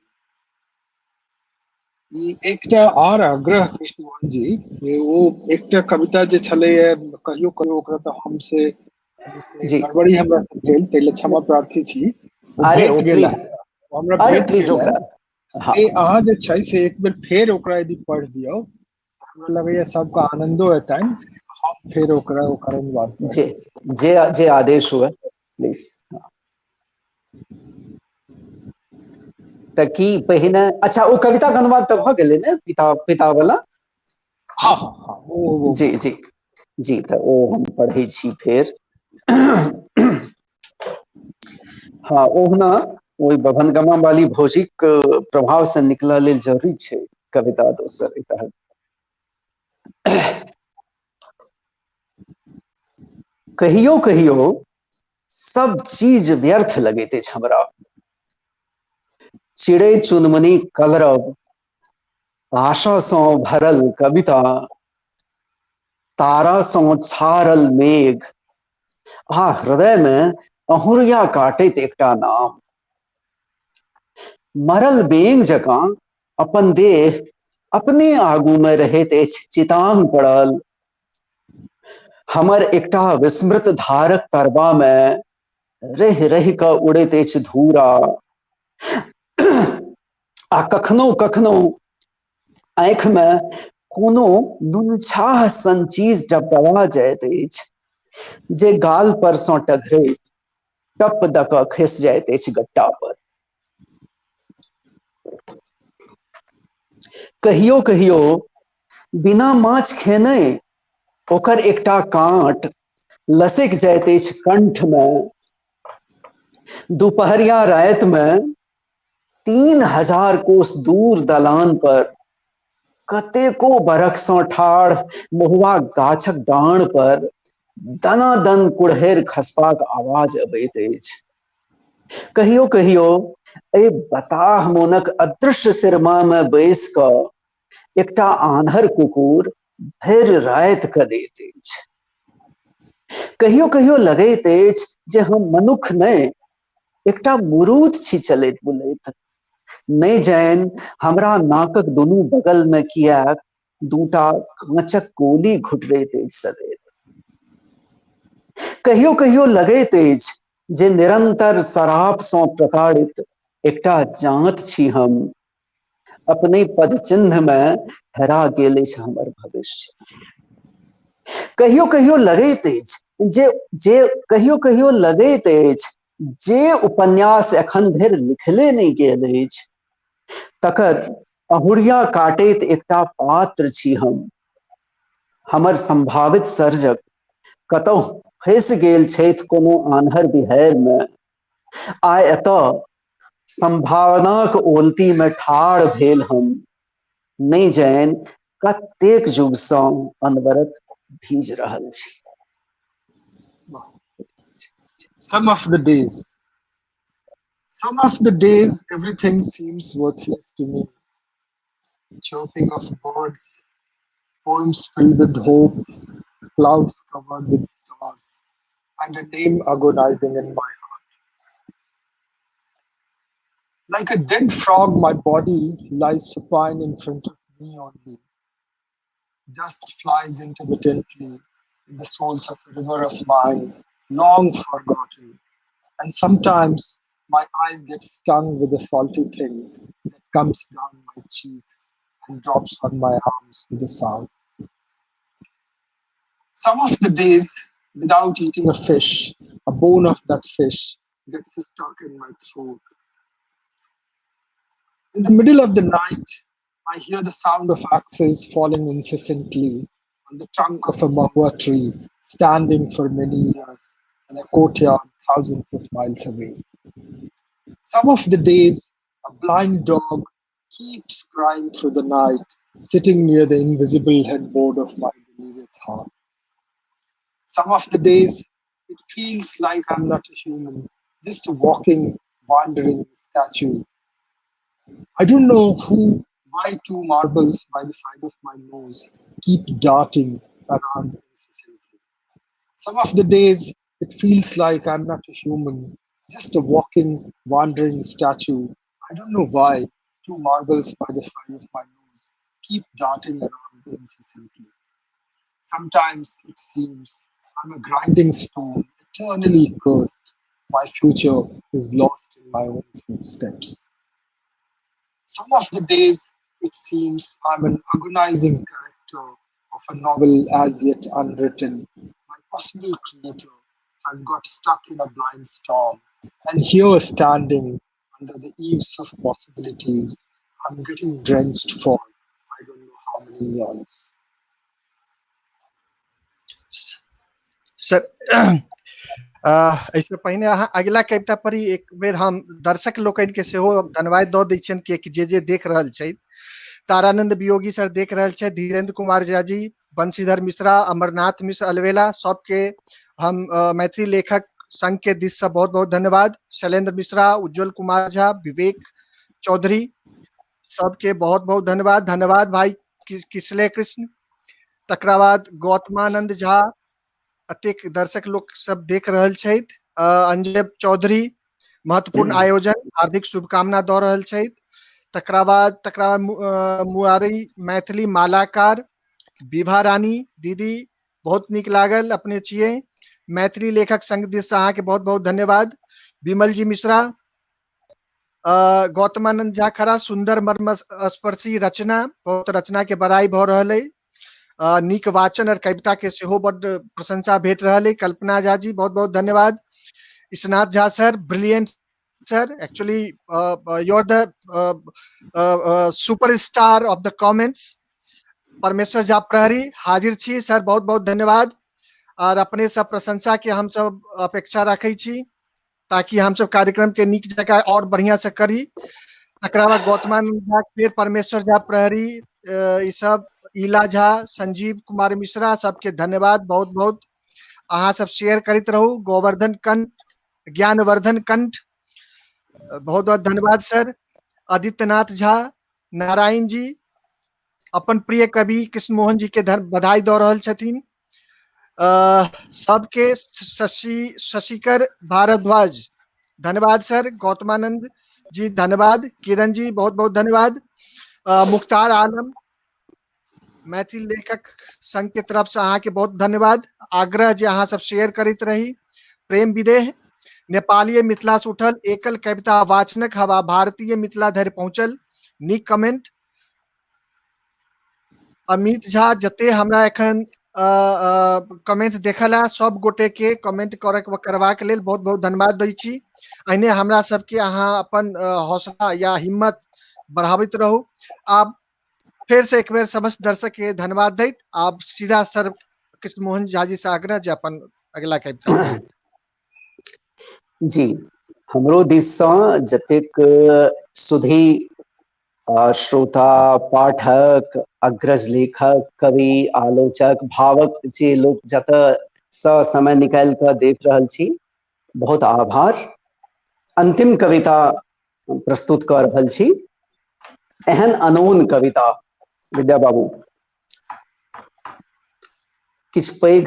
ई एकटा आर आग्रह कृष्णमोहन जी जे ओ एकटा कविता जे छलैए कहियो कहियो ओकरा तऽ हमसे जी गड़बड़ी हमरा से भेल ताहि क्षमा प्रार्थी छी। ओ अरे भेट ओ गेल प्लीज, ओ हमरा अरे भेट प्लीज गेल ओकरा, हाँ से अहाँ जे छै से एक बेर फेर ओकरा यदि पढ़ि दियौ हमरा लगैए सबके आनंदो एतनि। हम फेर ओकरा ओकर अनुवाद पढ़ि जे दै छी। जे जे आदेश हुए प्लीज। त की पहिने, अच्छा ओ कविता के अनुवाद तऽ भऽ गेलै ने, पिता वाला? हाँ हाँ हाँ ओ जी जी जी, तऽ ओ हम पढ़ै छी फेर। हाँ, ओहुना ओहि बभनगमा वाली भौजिक प्रभाव से निकलऽ लेल जरूरी छै कविता दोसर एकटा। कहियो कहियो सब चीज व्यर्थ लगैत अछि हमरा, चिड़ै चुनमुनी कलरव, आशा सँ भरल कविता, तारा सँ छारल मेघ, आ हृदय में अहुरिया काटैत एकटा नाम। मरल बेंग जकाँ अपन देह अपने आगू में रहैत अछि चितांग पड़ल, हमर एकटा विस्मृत धारक तरबा में रहि रहि कऽ उड़ैत अछि धूरा, आ कखनो कखनो आँखि में कोनो नुनछाह सन चीज डबडबा जाइत अछि जे गाल पर सँ टघरैत टप दऽ कऽ खसि जाइत अछि गट्टा पर। कहियो कहियो बिना माछ खेने ओकर एकटा काँट लसकि जाइत अछि कंठ में। दुपहरिया राति में 3000 कोस दूर दलान पर कतेको बरख सँ ठाढ़ महुआ गाछक डाँड़ पर दनादन कुड़हैर खसबाक आवाज अबैत अछि। कहियो कहियो एहि बताह मोनक अदृश्य सिरमा में बैस कऽ एकटा आन्हर कुकुर भरि राति कदैत अछि। कहियो कहियो लगैत अछि जे हम मनुख नहि, एकटा मुरूद छी चलैत बुलैत। नहि जानि हमरा नाकक दुनू बगल में किएक दूटा काँचक गोली घुटरैत अछि सदैव। कहियो कहियो लगैत अछि जे निरंतर शराब सँ प्रताड़ित एकटा जांत छी हम, अपने पद चिन्ह में हेरा गेल अछि हमर भविष्य। कहियो कहियो लगैत अछि जे कहियो कहियो लगैत अछि जे उपन्यास एखन धरि लिखले नहि गेल अछि तकर अहुरिया काटैत एकटा पात्र छी हम। हमर संभावित सर्जक कतहु फँसि गेल छथि कोनो आन्हर बिहारि में, आ एतऽ संभावनाक ओलती में ठाढ़ भेल हम, नहीं जानि कतेक युग सँ अनवरत भीज रहल छी। Some of the days everything seems worthless to me. Chirping of birds, poems filled with hope, clouds covered with stars, and a name agonizing in my heart. Like a dead frog, my body lies supine in front of me only. Dust flies intermittently in the souls of a river of mine, long forgotten. And sometimes my eyes get stung with a salty thing that comes down my cheeks and drops on my arms with a sound. Some of the days, without eating a fish, a bone of that fish gets stuck in my throat. In the middle of the night, I hear the sound of axes falling incessantly on the trunk of a mahua tree standing for many years in a courtyard thousands of miles away. Some of the days, a blind dog keeps crying through the night, sitting near the invisible headboard of my delirious heart. Some of the days, it feels like I'm not a human, just a walking, wandering statue. I don't know why two marbles by the side of my nose keep darting around incessantly. Some of the days, it feels like I'm not a human, just a walking, wandering statue. I don't know why two marbles by the side of my nose keep darting around incessantly. Sometimes it seems I'm a grinding stone, eternally cursed. My future is lost in my own footsteps. Some of the days it seems I'm an agonizing character of a novel as yet unwritten. My possible creator has got stuck in a blind storm, and here standing under the eaves of possibilities, I'm getting drenched for I don't know how many years. Sir ऐसे पहिने अहाँ अगिला कविता पर ही एक बेर हम दर्शक लोकनि के सेहो धन्यवाद दऽ दै छियनि कि जे देख रहल छै। तारानंद वियोगी सर देख रहल छै, धीरेन्द्र कुमार झा जी, बंशीधर मिश्रा, अमरनाथ मिश्र अलवेला, सबके हम मैथिली लेखक संघ के दिश से बहुत बहुत धन्यवाद। शैलेंद्र मिश्रा, उज्जवल कुमार झा, विवेक चौधरी, सबके बहुत बहुत धन्यवाद। धन्यवाद भाई किसले कृष्ण। तकरा बाद गौतमानंद झा, अतेक दर्शक लोग सब देख रहल छथि। अंजय चौधरी, महत्वपूर्ण आयोजन, हार्दिक शुभकामना दऽ रहल छथि। तकरा बाद मुरारी मैथिली मालाकार, विभा रानी दीदी, बहुत नीक लागल, अपने छियै। मैथिली लेखक संघ दिस अहाँ के बहुत बहुत धन्यवाद। विमल जी मिश्रा, गौतमानंद झा खरा, सुंदर मर्म स्पर्शी रचना, बहुत रचना के बड़ाई भऽ रहल अइ। नीक वाचन और कविता के सेहो बड़ प्रशंसा भेट रहल अइ। कल्पना झा जी, बहुत बहुत धन्यवाद। Isnath Jha sir, brilliant sir, actually you are the superstar of the comments. Parmeshwar Jha प्रहरी हाजिर छी सर, बहुत बहुत धन्यवाद। और अपने सब प्रशंसा के हम सब अपेक्षा रखै छी ताकि हम सब कार्यक्रम के नीक जगह और बढ़िया से करी। तकरा बाद गौतमानंद झा, फिर परमेश्वर झा प्रहरी, ई सब ईला झा, संजीव कुमार मिश्रा, सबके धन्यवाद बहुत बहुत। अहाँ सब शेयर करते रहू। गोवर्धन कंठ, ज्ञानवर्धन कंठ, बहुत बहुत धन्यवाद सर। आदित्यनाथ झा, नारायण जी, अपन प्रिय कवि कृष्ण मोहन जी के बधाई दऽ रहल छथिन। सबके शशिकर भारद्वाज, धन्यवाद सर। गौतमानंद जी धन्यवाद। किरण जी बहुत बहुत धन्यवाद। मुख्तार आलम, मैथिली लेखक संघ के तरफ से अहाँ के बहुत धन्यवाद। आग्रह जे अहाँ सब शेयर करैत रही। प्रेम विदेह, नेपाली मिथिला से उठल, एकल कविता वाचनक हवा भारतीय मिथिला धरि पहुंचल, नीक कमेंट। अमित झा, जते हमरा एखन कमेंट देखल है, सब गोटे के कमेंट करबाक लेल बहुत बहुत धन्यवाद दै छी। एहने हमरा सबके अहाँ अपन हौसला या हिम्मत बढ़ाबैत रहू। आप फिर से एक बेर समस्त दर्शक के धन्यवाद दैत आप सीधा सर कृष्ण मोहन झा जी से आग्रह जे अपन अगला कविता जी, हमरो दिस से जतेक सुधी श्रोता, पाठक, अग्रज लेखक, कवि, आलोचक, भावक जे लोग जतऽ सँ समय निकाल कऽ देख रहल छी, बहुत आभार। अंतिम कविता प्रस्तुत कर रहल छी। एहन अनोन कविता विद्या बाबू, किछ पैघ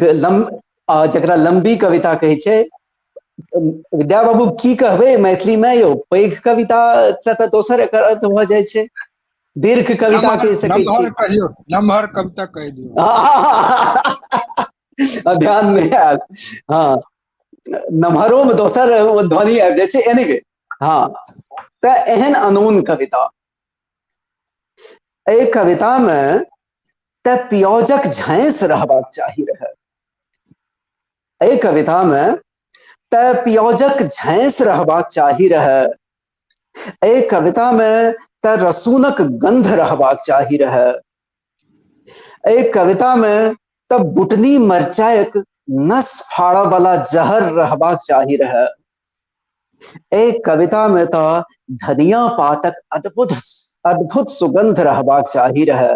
जकरा लंबी कविता कहै छै। विद्या बाबू की कहबै मैथिली में यौ? पैघ कविता से तऽ दोसर एकर अर्थ भऽ जाइ छै। दीर्घ कविता कहि सकै छी। नमहर कविता कहि दियौ। ध्यान नहीं आयल। हाँ, नमहरो में दोसर ध्वनि आबि जाइ छै। एनीवे, हाँ, तऽ एहन अनोन कविता ए कविता में त पियोजक झांस रहबाक चाही रहे। ए कविता में त पियोजक झांस रहबाक चाही रहे। ए कविता में त रसूनक गंध रहबाक चाही रहे। ए कविता में त बुटनी मरचायक नस फाड़ा वाला जहर रहबाक चाही रहे। ए कविता में तो धनिया पातक अद्भुत अद्भुत सुगंध रहबाक चाही रहे।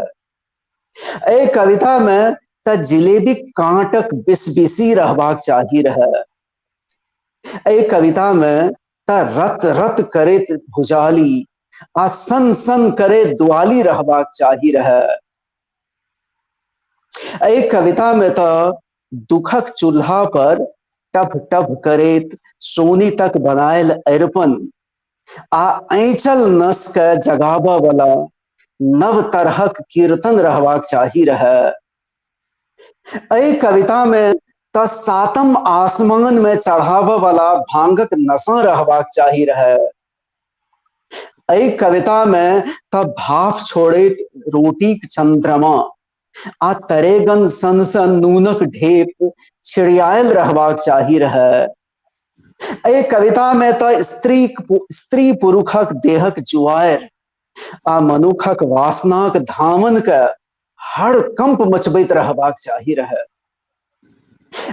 ए कविता में त जिलेबी कांटक बिसबिसी रहबाक चाही रहे। ए कविता में त रत रत करे भुजाली आ सन सन करे दुआली रहबाक चाही रहे। ए कविता में तो दुखक चूल्हा पर टभ टभ करेत सोनी तक बनायल अरिपन आ ऐचल नस के जगाबा वाला नव तरहक कीर्तन रहबाक चाही रहे। ए कविता में त सातम आसमान में चढ़ावा वाला भांगक नशा रहबाक चाही रहे। ए कविता में त भाफ छोड़ैत रोटीक चंद्रमा आ तरेगन सन सन नूनक ढेप छिड़ियायल रहबाक चाही रहे। ए कविता में तो स्त्री पुरुषक देहक जुआर आ मनुखक वासनाक धामन के हड़कंप मचबैत रहबाक चाही रहे।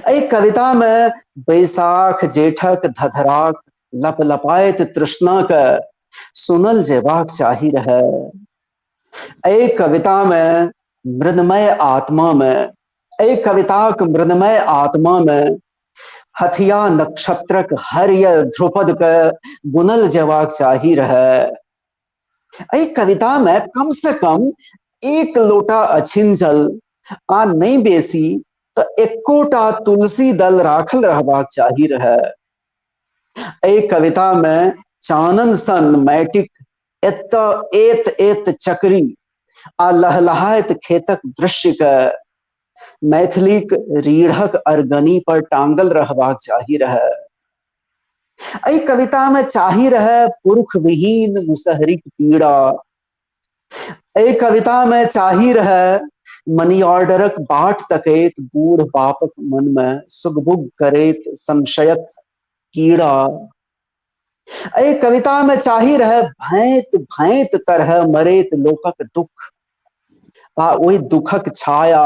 ए कविता में बैसाख जेठक धधराक लपलपायत तृष्णा के सुनल जेबाक चाही रहे। ए कविता में मृन्मय आत्मा में ए कविताक मृन्मय आत्मा में हथिया नक्षत्रक हरियर ध्रुपद के बुनल जेबाक चाही रहे। ए कविता में कम से कम एक लोटा अछिंजल आ नहीं बेसी तो एकोटा तुलसी दल राखल रहबाक चाही रहे। ए कविता में चानन सन मैटिक एत एत चक्री आ लहलहायत खेतक दृश्य के मैथिलीक रीढ़क अरगनी पर टांगल रहबाक चाही रहे। ए कविता में चाही रहे पुरुष विहीन मुसहरिक पीड़ा। ए कविता में चाही रहे मनी ऑर्डरक बाट तकैत बूढ़ बापक मन में सुगबुग करेत संशयक कीड़ा। ए कविता में चाही रहे भैंत भैंत तरह मरेत लोकक दुख आ ओई दुखक छाया।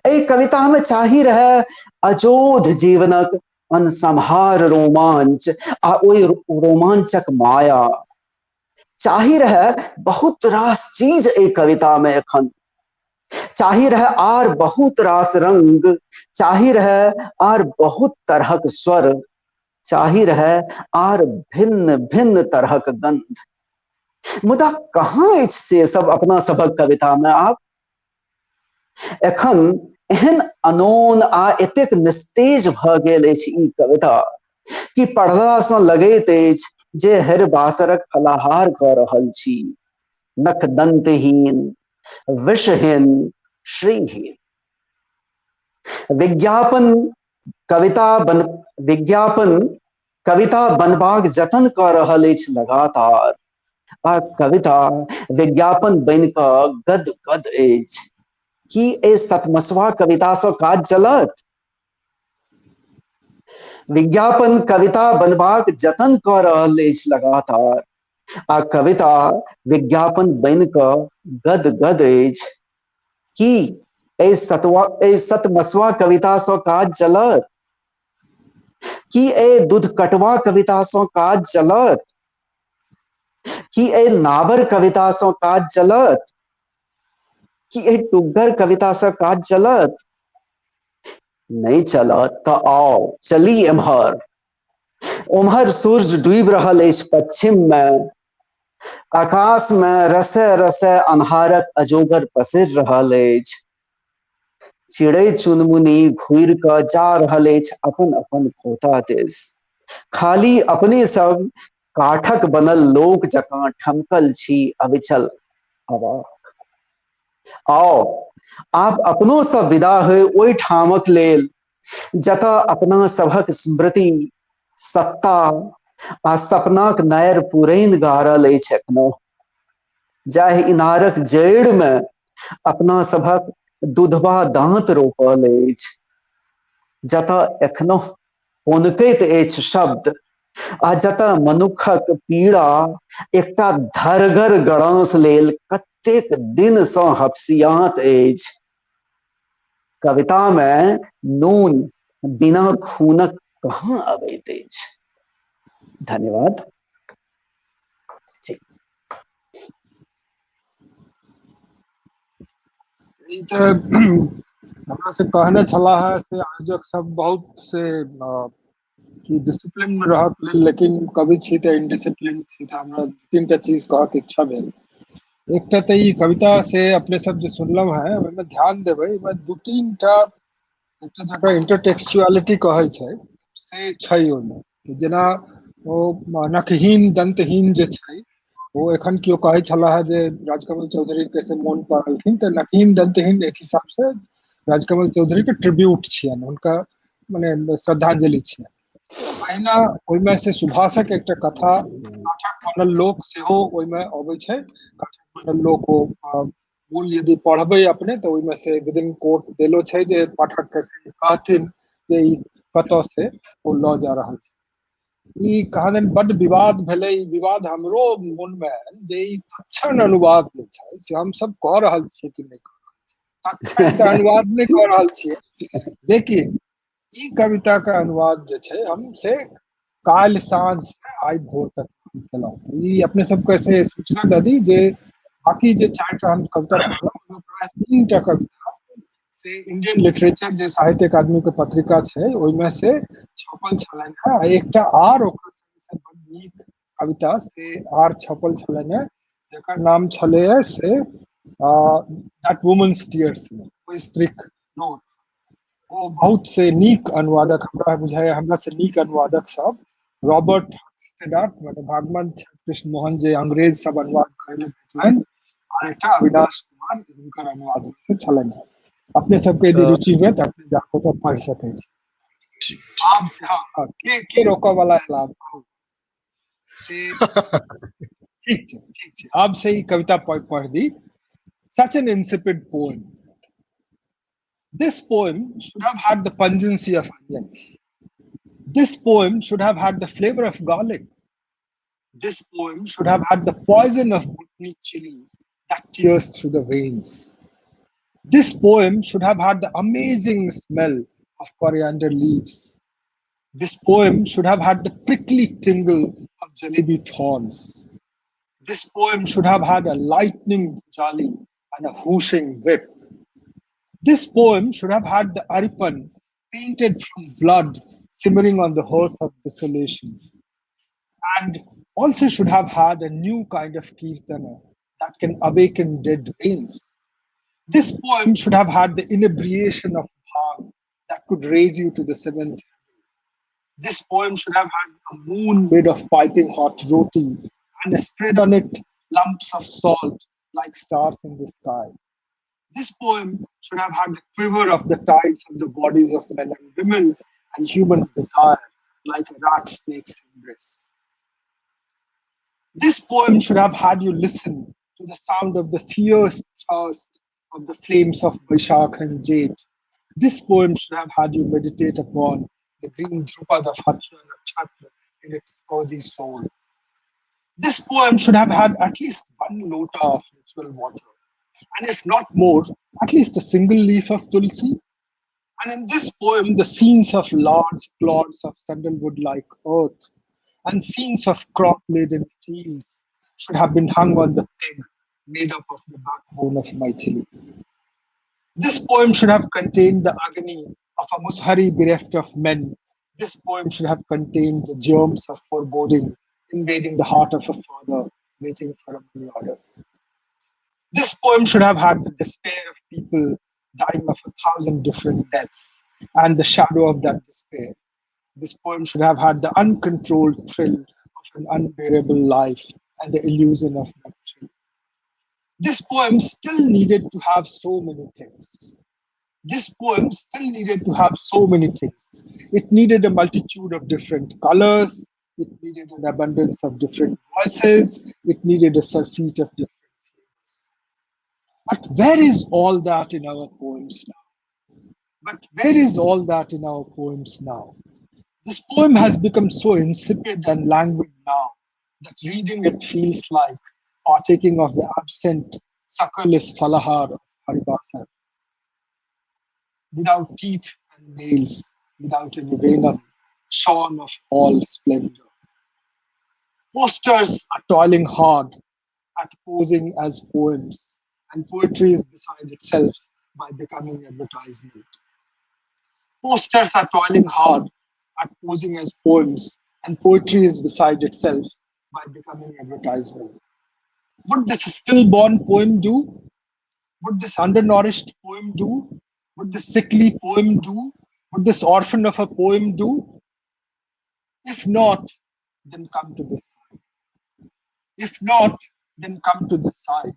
ए कविता में चाही रहे अजोध जीवनक अनसंहार रोमांच आ ओई रोमांचक माया। चाही रहे बहुत रास चीज ए कविता में एखन। चाही रहे आर बहुत रास रंग, चाही रहे आर बहुत तरहक स्वर, चाही रहे आर भिन्न भिन्न तरहक गंध। मुदा कहाँ अछि से सब अपना सबक कविता में आप? एखन एहन अनोन आ एतेक निस्तेज भ गेल अछि ई कविता कि पढ़ला सँ लगैत अछि जे हर बासरक फलाहार क रहल छी। नख दंतहीन विषहीन श्रीहीन विज्ञापन कविता बनबाक जतन क रहल अछि लगातार आ कविता विज्ञापन बनि क गद गद अछि। की ए सतमसवा कविता सँ काज चलत? विज्ञापन कविता बनबाक जतन क रहल अछि लगातार आ कविता विज्ञापन बनि क गद गद अछि। की ए सतमसवा कविता सँ काज चलत? की ए दूधकटवा कविता सँ काज चलत? की ए नाबर कविता सँ काज चलत? की ए टुग्गर कविता सँ काज चलत? नहीं चलत तो आओ चली एम्हर। उम्हर सूर्य डूबि रहल अछि पश्चिम में, आकाश में रसे रसे अन्हारक अजोगर पसरि रहल अछि। चिड़ै चुनमुनी घूरि क जा रहल अछि अपन अपन खोता दिस। खाली अपने सब काठक बनल लोक जकाँ ठमकल छी अविचल अवाक। आओ आप अपनो सब विदा होय ओहि ठामक लेल जतऽ अपना सभक स्मृति सत्ता आ सपनाक नायर पुरैन गारल अछि एखनो। जाहि इनारक जड़ि में अपना सभक दुधवा दांत रोपल अछि, जतऽ एखनो पनकैत अछि शब्द, आ जतऽ मनुखक पीड़ा एकटा धरगर गड़ांस लेल कतेक दिनसँ हफसियात अछि। कविता में नून बिना खूनक कहाँ अबैत अछि। धन्यवाद। जी। ई तऽ हमरा से कहने छला है से आयोजक सब बहुत से कि डिसिप्लिन में रहत लेल, लेकिन कवि छी तऽ इनडिसिप्लिन छी, तऽ हमरा 3टा चीज कहऽ के इच्छा भेल। एकटा तऽ ई कविता से अपने सब जे सुनलहुं है ओहिमे ध्यान देबै, ओहिमे 2-3टा एकटा जकरा इंटरटेक्सचुअलिटी कहै छै से छै ओहिमे। जेना ओ नखहीन दंतहीन जे छै, वो एखन केओ कहै छलाह जे राजकमल चौधरी के से मोन पड़लखिन, तऽ नखहीन दंतहीन एक हिसाब से राजकमल चौधरी के ट्रिब्यूट छियनि, हुनका माने श्रद्धांजलि छियनि। अहिना ओहिमे से सुभाषक एकटा कथा काठक बनल लोक सेहो ओहिमे अबै छै। काठक बनल लोक ओ मूल यदि पढ़बै अपने तऽ ओहिमे से विदिन कोट देलो छै जे पाठक के से कहथिन जे ई कतऽ से ओ लऽ जा रहल छै। ई कहादन बड्ड विवाद भेलै। ई विवाद हमरो मन में आयल जे ई तत्क्षण अनुवाद जे छै से हम सब कह रहल छियै कि नहीं कह रहल छियै। तत्क्षण तऽ अनुवाद नहीं कह रहल छियै, लेकिन ई कविता के अनुवाद जे छै हम से काल्हि साँझ से आइ भोर तक केलहुँ। ई अपने सबके से सूचना दऽ दी जे बाकी जे 4टा हम कविता पढ़लहुँ, ओहिमे प्राय 3टा कविता से इंडियन लिटरेचर जे साहित्य अकादमी के पत्रिका छै ओहिमे से छपल छलनि है। एकटा आर ओकर से बड़ नीक कविता से आर छपल छलनि है, जेकर नाम छलै से दैट वुमन्स टीयर्स, ओ स्त्रीक नोट। ओ बहुत से नीक अनुवादक हमरा बुझाय, हमरा से नीक अनुवादक सब रॉबर्ट स्टेडार्ट, मतलब भागवत कृष्ण मोहन जे अंग्रेज सब अनुवाद करने भेटलनि, और एकटा अविनाश कुमार हुनकर अनुवाद से छलनि। अपने सबके यदि रुचि हुए तऽ अपने जाके तो पढ़ सकै छी। आप से हाँ के रोकऽ वाला है आप कहू। ठीक छै, आप से ही कविता पढ़ दी। Such an insipid poem. This poem should have had the pungency of onions. This poem should have had the flavor of garlic. This poem should have had the poison of Bhutni chili that tears through the veins. This poem should have had the amazing smell of coriander leaves. This poem should have had the prickly tingle of jalebi thorns. This poem should have had a lightning jolly and a whooshing whip. This poem should have had the aripan painted from blood simmering on the hearth of desolation. And also should have had a new kind of kirtana that can awaken dead veins. This poem should have had the inebriation of bhang that could raise you to the 7th heaven. This poem should have had a moon made of piping hot roti and spread on it lumps of salt like stars in the sky. This poem should have had the quiver of the tides of the bodies of men and women and human desire like a rat snake's embrace. This poem should have had you listen to the sound of the fierce thrust of the flames of Vaishakh and Jade. This poem should have had you meditate upon the green Drupad of Hatya Nakshatra in its earthy soul. This poem should have had at least one lota of ritual water, and if not more, at least a single leaf of tulsi. And in this poem, the scenes of large clods of sandalwood-like earth and scenes of crop-laden fields should have been hung on the peg made up of the backbone of Maithili. This poem should have contained the agony of a mushari bereft of men. This poem should have contained the germs of foreboding invading the heart of a father waiting for a money order. This poem should have had the despair of people dying of 1,000 different deaths and the shadow of that despair. This poem should have had the uncontrolled thrill of an unbearable life and the illusion of that thrill. This poem still needed to have so many things. This poem still needed to have so many things. It needed a multitude of different colors. It needed an abundance of different voices. It needed a surfeit of different But where is all that in our poems now? But where is all that in our poems now? This poem has become so insipid and languid now that reading it feels like partaking of the absent, succorless falahar of Haribasar. Without teeth and nails, without any venom, shorn of all splendor. Posters are toiling hard at posing as poems, and poetry is beside itself by becoming advertisement. Posters are toiling hard at posing as poems, and poetry is beside itself by becoming advertisement. Would this stillborn poem do? Would this undernourished poem do? Would this sickly poem do? Would this orphan of a poem do? If not, then come to this side. If not, then come to this side.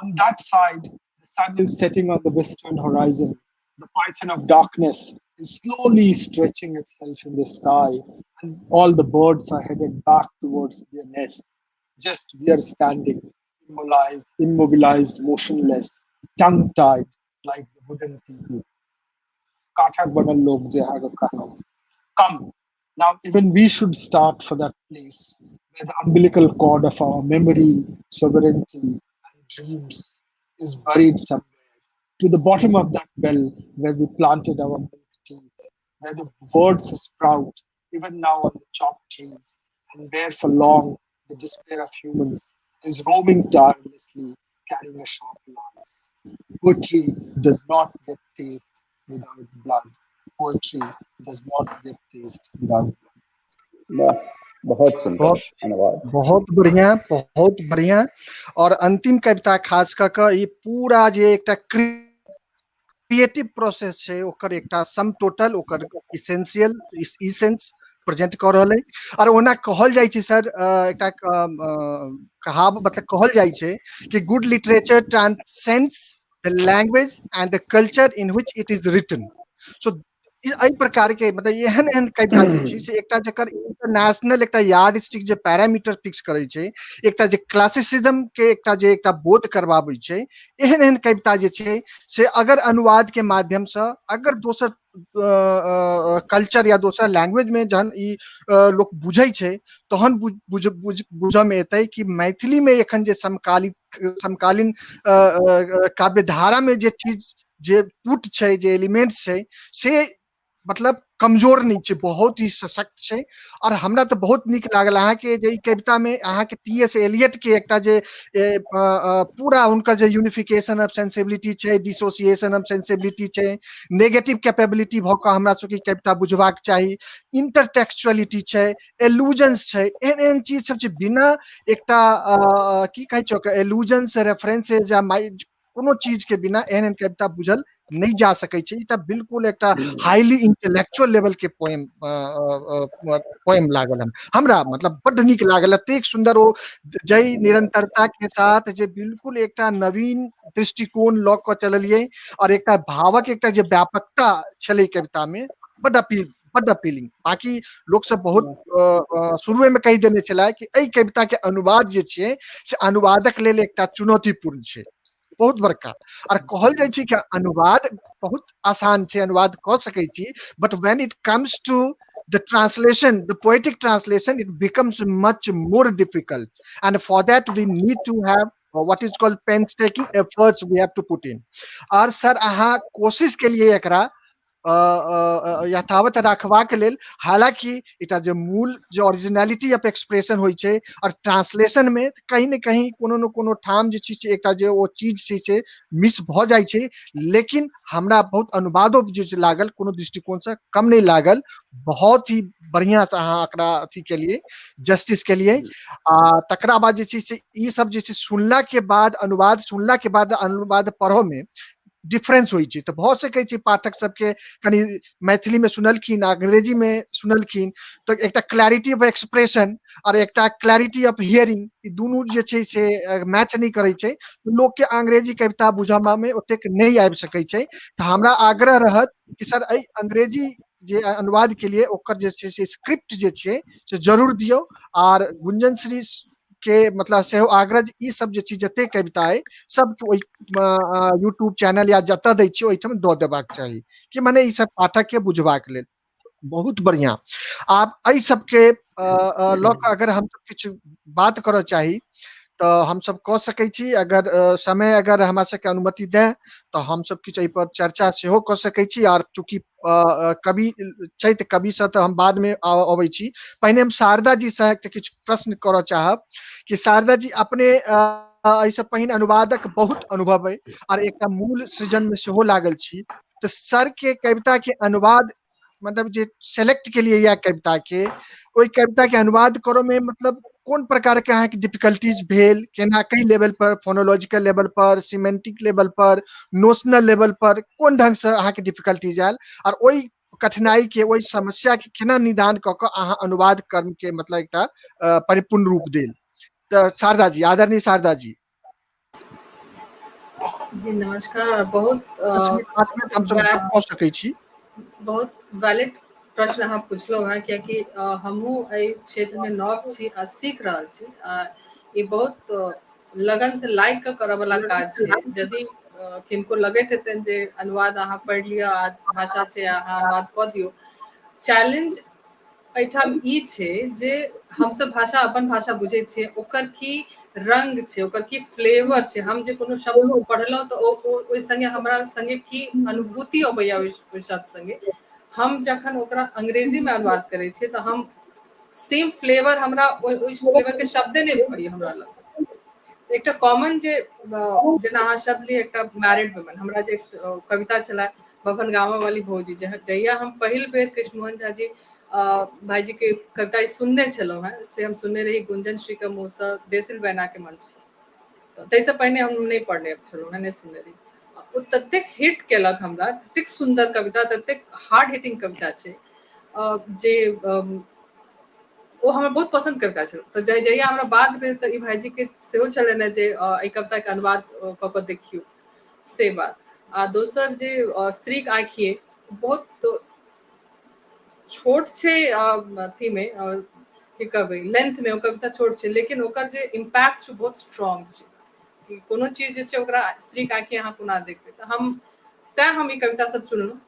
On that side, the sun is setting on the western horizon. The python of darkness is slowly stretching itself in the sky, and all the birds are headed back towards their nests. Just we are standing, immobilized, motionless, tongue-tied, like the wooden people. Kathak banal log je haga kaham. Come, now even we should start for that place where the umbilical cord of our memory, sovereignty, and dreams is buried somewhere. To the bottom of that well where we planted our milk teeth, where the words sprout even now on the chopped trees, and where for long the despair of humans is roaming tirelessly, carrying a sharp lance. Poetry does not get taste without blood. Poetry does not get taste without blood. वाह, बहुत सुंदर अनुवाद। बहुत बढ़िया। और अंतिम कविता खास कर ये पूरा जे एकटा क्रिएटिव प्रोसेस छै ओकर एकटा सम टोटल ओकर इसेंशियल इसेंस प्रेजेंट कर रहल है। और ओना कहल जाय छै सर एकटा कहावत मतलब कहल जाय छै कि good literature transcends the language and the culture in which it is written. So एहि प्रकार के मतलब एहन एहन कविता जे छै से एकटा जकर इंटरनेशनल एकटा यार्ड स्टिक जे पैरामीटर फिक्स करे छै, एकटा जे क्लासिसिज्म के एकटा बोध करवाबै छै, एहन एहन कविता जे छै से अगर अनुवाद के माध्यम से अगर दोसर कल्चर या दोसर लैंग्वेज में जहन ई लोक बुझै छै तहन बुझ में एतै कि मैथिली में एखन जे समकालीन काव्य धारा में जे चीज जे पुट छै, जे एलिमेंट्स छै से मतलब कमजोर नहीं छै, बहुत ही सशक्त छै। और हमरा तो बहुत निक लागल अहाँ के जे कविता में अहाँ के टी.एस. एलियट के एकटा जे पूरा हुनकर जे यूनिफिकेशन ऑफ सेंसिबिलिटी छै, डिसोसिएशन ऑफ सेंसिबिलिटी छै, नेगेटिव कैपेबिलिटी भ के हमरा सबके कविता बुझबाक चाही, इंटरटेक्सचुअलिटी छै, एलुजन्स छै, एहन एहन चीज सब छै बिना एकटा की कहै छै एलुजन्स रेफरेंसेस या कोनो चीज के बिना एहन कविता बुझल नहीं जा सकै छै। इटा बिल्कुल एकटा हाईली इंटेलेक्चुअल लेवल के पोएम लागल हमरा मतलब बड निक लागल। एतेक सुंदर ओ जय निरंतरता के साथ जे बिल्कुल एकटा नवीन दृष्टिकोण लऽ कऽ चललिए और एकटा भावक एकटा जे व्यापकता छलै कविता में बड अपीलिंग। बाकी लोग सब बहुत शुरू में कहि देने छला कि एहि कविता के अनुवाद जे छै से अनुवादक लेल एकटा चुनौतीपूर्ण छै, बहुत बड़का। और कहल जाय छै कि अनुवाद बहुत आसान छै, अनुवाद क सकै छी, but when it comes to the translation, the poetic translation, it becomes much more difficult, and for that we need to have what is called painstaking efforts we have to put in। और सर अहाँ कोशिश के लिए एकरा यथावत रखबाक लेल, हालांकि इटा जे मूल जे ओरिजिनलिटी ऑफ एक्सप्रेशन होय छै और ट्रांसलेशन में कहीं न कहीं कोनो न कोनो ठाम जे छै एकटा जे ओ चीज छै से मिस भ जाय छै, लेकिन हमरा बहुत अनुवादो जे लागल कोनो दृष्टिकोण से कम नहीं लागल। बहुत ही बढ़िया से अहाँ एकरा अथी के लिए जस्टिस के लिए तकरा बाद जे छै से ई सब जे छै सुनला के बाद अनुवाद पढ़ो में डिफरेंस होई छै। तो बहुत से कही पाठक सबके कनी मैथिली में सुनलखिन, अंग्रेजी में सुनलखिन, तो एकटा क्लैरिटी ऑफ एक्सप्रेशन और एकटा क्लैरिटी ऑफ हियरिंग ई दुनू जे छै से मैच नहीं करे छै, तो लोग के अंग्रेजी कविता बुझामा में ओतेक नहीं आबि सकै छै। तो हमरा आग्रह रहत कि सर एहि अंग्रेजी जे अनुवाद के लिए ओकर जे छै से स्क्रिप्ट जे छै से जरूर दियो, और गुंजन श्री के मतलब से आग्रज ई सब जे चीज जते कविता है सब ओइ यूट्यूब चैनल या जतऽ दै छी ओहिठाम दऽ देबाक चाही कि मने ई सब पाठक के बुझबाक लेल। बहुत बढ़िया। आप एहि सबके लऽ कऽ अगर हम सब किछु बात करऽ चाही तो हम सब कऽ सकै छी, अगर समय अगर हमरा सबके अनुमति दे तो हम सब किछु एहि पर चर्चा सेहो कऽ सकै छी। आर चूंकि कवि छै तऽ कवि से तऽ हम बाद में अबै छी, पहिने हम शारदा जी से एकटा किछु प्रश्न करऽ चाहब कि शारदा जी अपने एहिसँ पहिने अनुवादक बहुत अनुभव अइ और एकटा मूल सृजन में सेहो लागल छी, तऽ सर के कविता के अनुवाद मतलब जे सेलेक्ट केलिए या कविता के, ओहि कविता के अनुवाद करऽ में मतलब कोन प्रकार के अहाँके डिफिकल्टीज भेल, केना कई लेवल पर, फोनोलॉजिकल लेवल पर, सिमेंटिक लेवल पर, नोशनल लेवल पर कोन ढंग से अहाँके डिफिकल्टीज आयल, और ओहि कठिनाई के, ओहि समस्या के केना निदान कऽ कऽ अहाँ अनुवाद कर्म के मतलब एकटा परिपूर्ण रूप देल। तऽ शारदा जी, आदरणीय शारदा जी। जी नमस्कार। बहुत 5 मिनट हम सब कऽ सकै छी। बहुत वैलिड प्रश्न अहाँ पुछलहुँ हैं, कियाकि हमहूँ एहि क्षेत्र में नव छी आ सीख रहल छी। ई बहुत लगन से लाइक के करऽ वाला काज छै। यदि किनको लगैत हेतनि जे अनुवाद अहाँ पढ़ि लिअ आ भाषा छै अहाँ अनुवाद कऽ दियौ, चैलेंज एहिठाम ई छै जे हमसब भाषा अपन भाषा बुझै छियै, ओकर की रंग छै, ओकर की फ्लेवर छै। हम जे कोनो शब्द पढ़लहुँ तऽ ओहि संगे हमरा संगे की अनुभूति अबैया ओहि शब्द संगे, हम जखन ओकरा अंग्रेजी में अनुवाद करै छियै तऽ हम सेम फ्लेवर हमरा ओहि फ्लेवर के शब्दे नहि अइ हमरा लग। एकटा कॉमन जे जेना अहाँ शब्द लिअ, एकटा मैरिड वुमन, हमरा जे कविता छला बभन गामा वाली भौजी, जहिया हम पहिल बेर कृष्णमोहन झा जी भाईजी के कविता सुनने छलहुँ हैं, से हम सुनने रही गुंजन श्री के मुँह से, देसिल बैना के मंच से। ताहिसँ पहिने हम नहि पढ़ने छलहुँ हैं, नहि सुनने रही। ओ ततेक हिट केलक हमरा, ततेक सुंदर कविता, ततेक हार्ड हिटिंग कविता छै जे ओ हमरा बहुत पसंद कविता छल। तऽ जहिया हमरा बात भेल तऽ ई भाईजी के सेहो छलनि जे एहि कविता के अनुवाद कऽ कऽ देखियौ, से बात। आ दोसर जे स्त्रीक आँखिए, बहुत छोट छै अथी में, की कहबै लेंथ में, ओ कविता छोट छै लेकिन ओकर जे इम्पैक्ट छै बहुत स्ट्रॉन्ग छै। कि कोनो चीज जे छै ओकरा स्त्रीक आँखि अहाँ कोना देखबै, तऽ तैं हम ई कविता सब चुनलहुँ।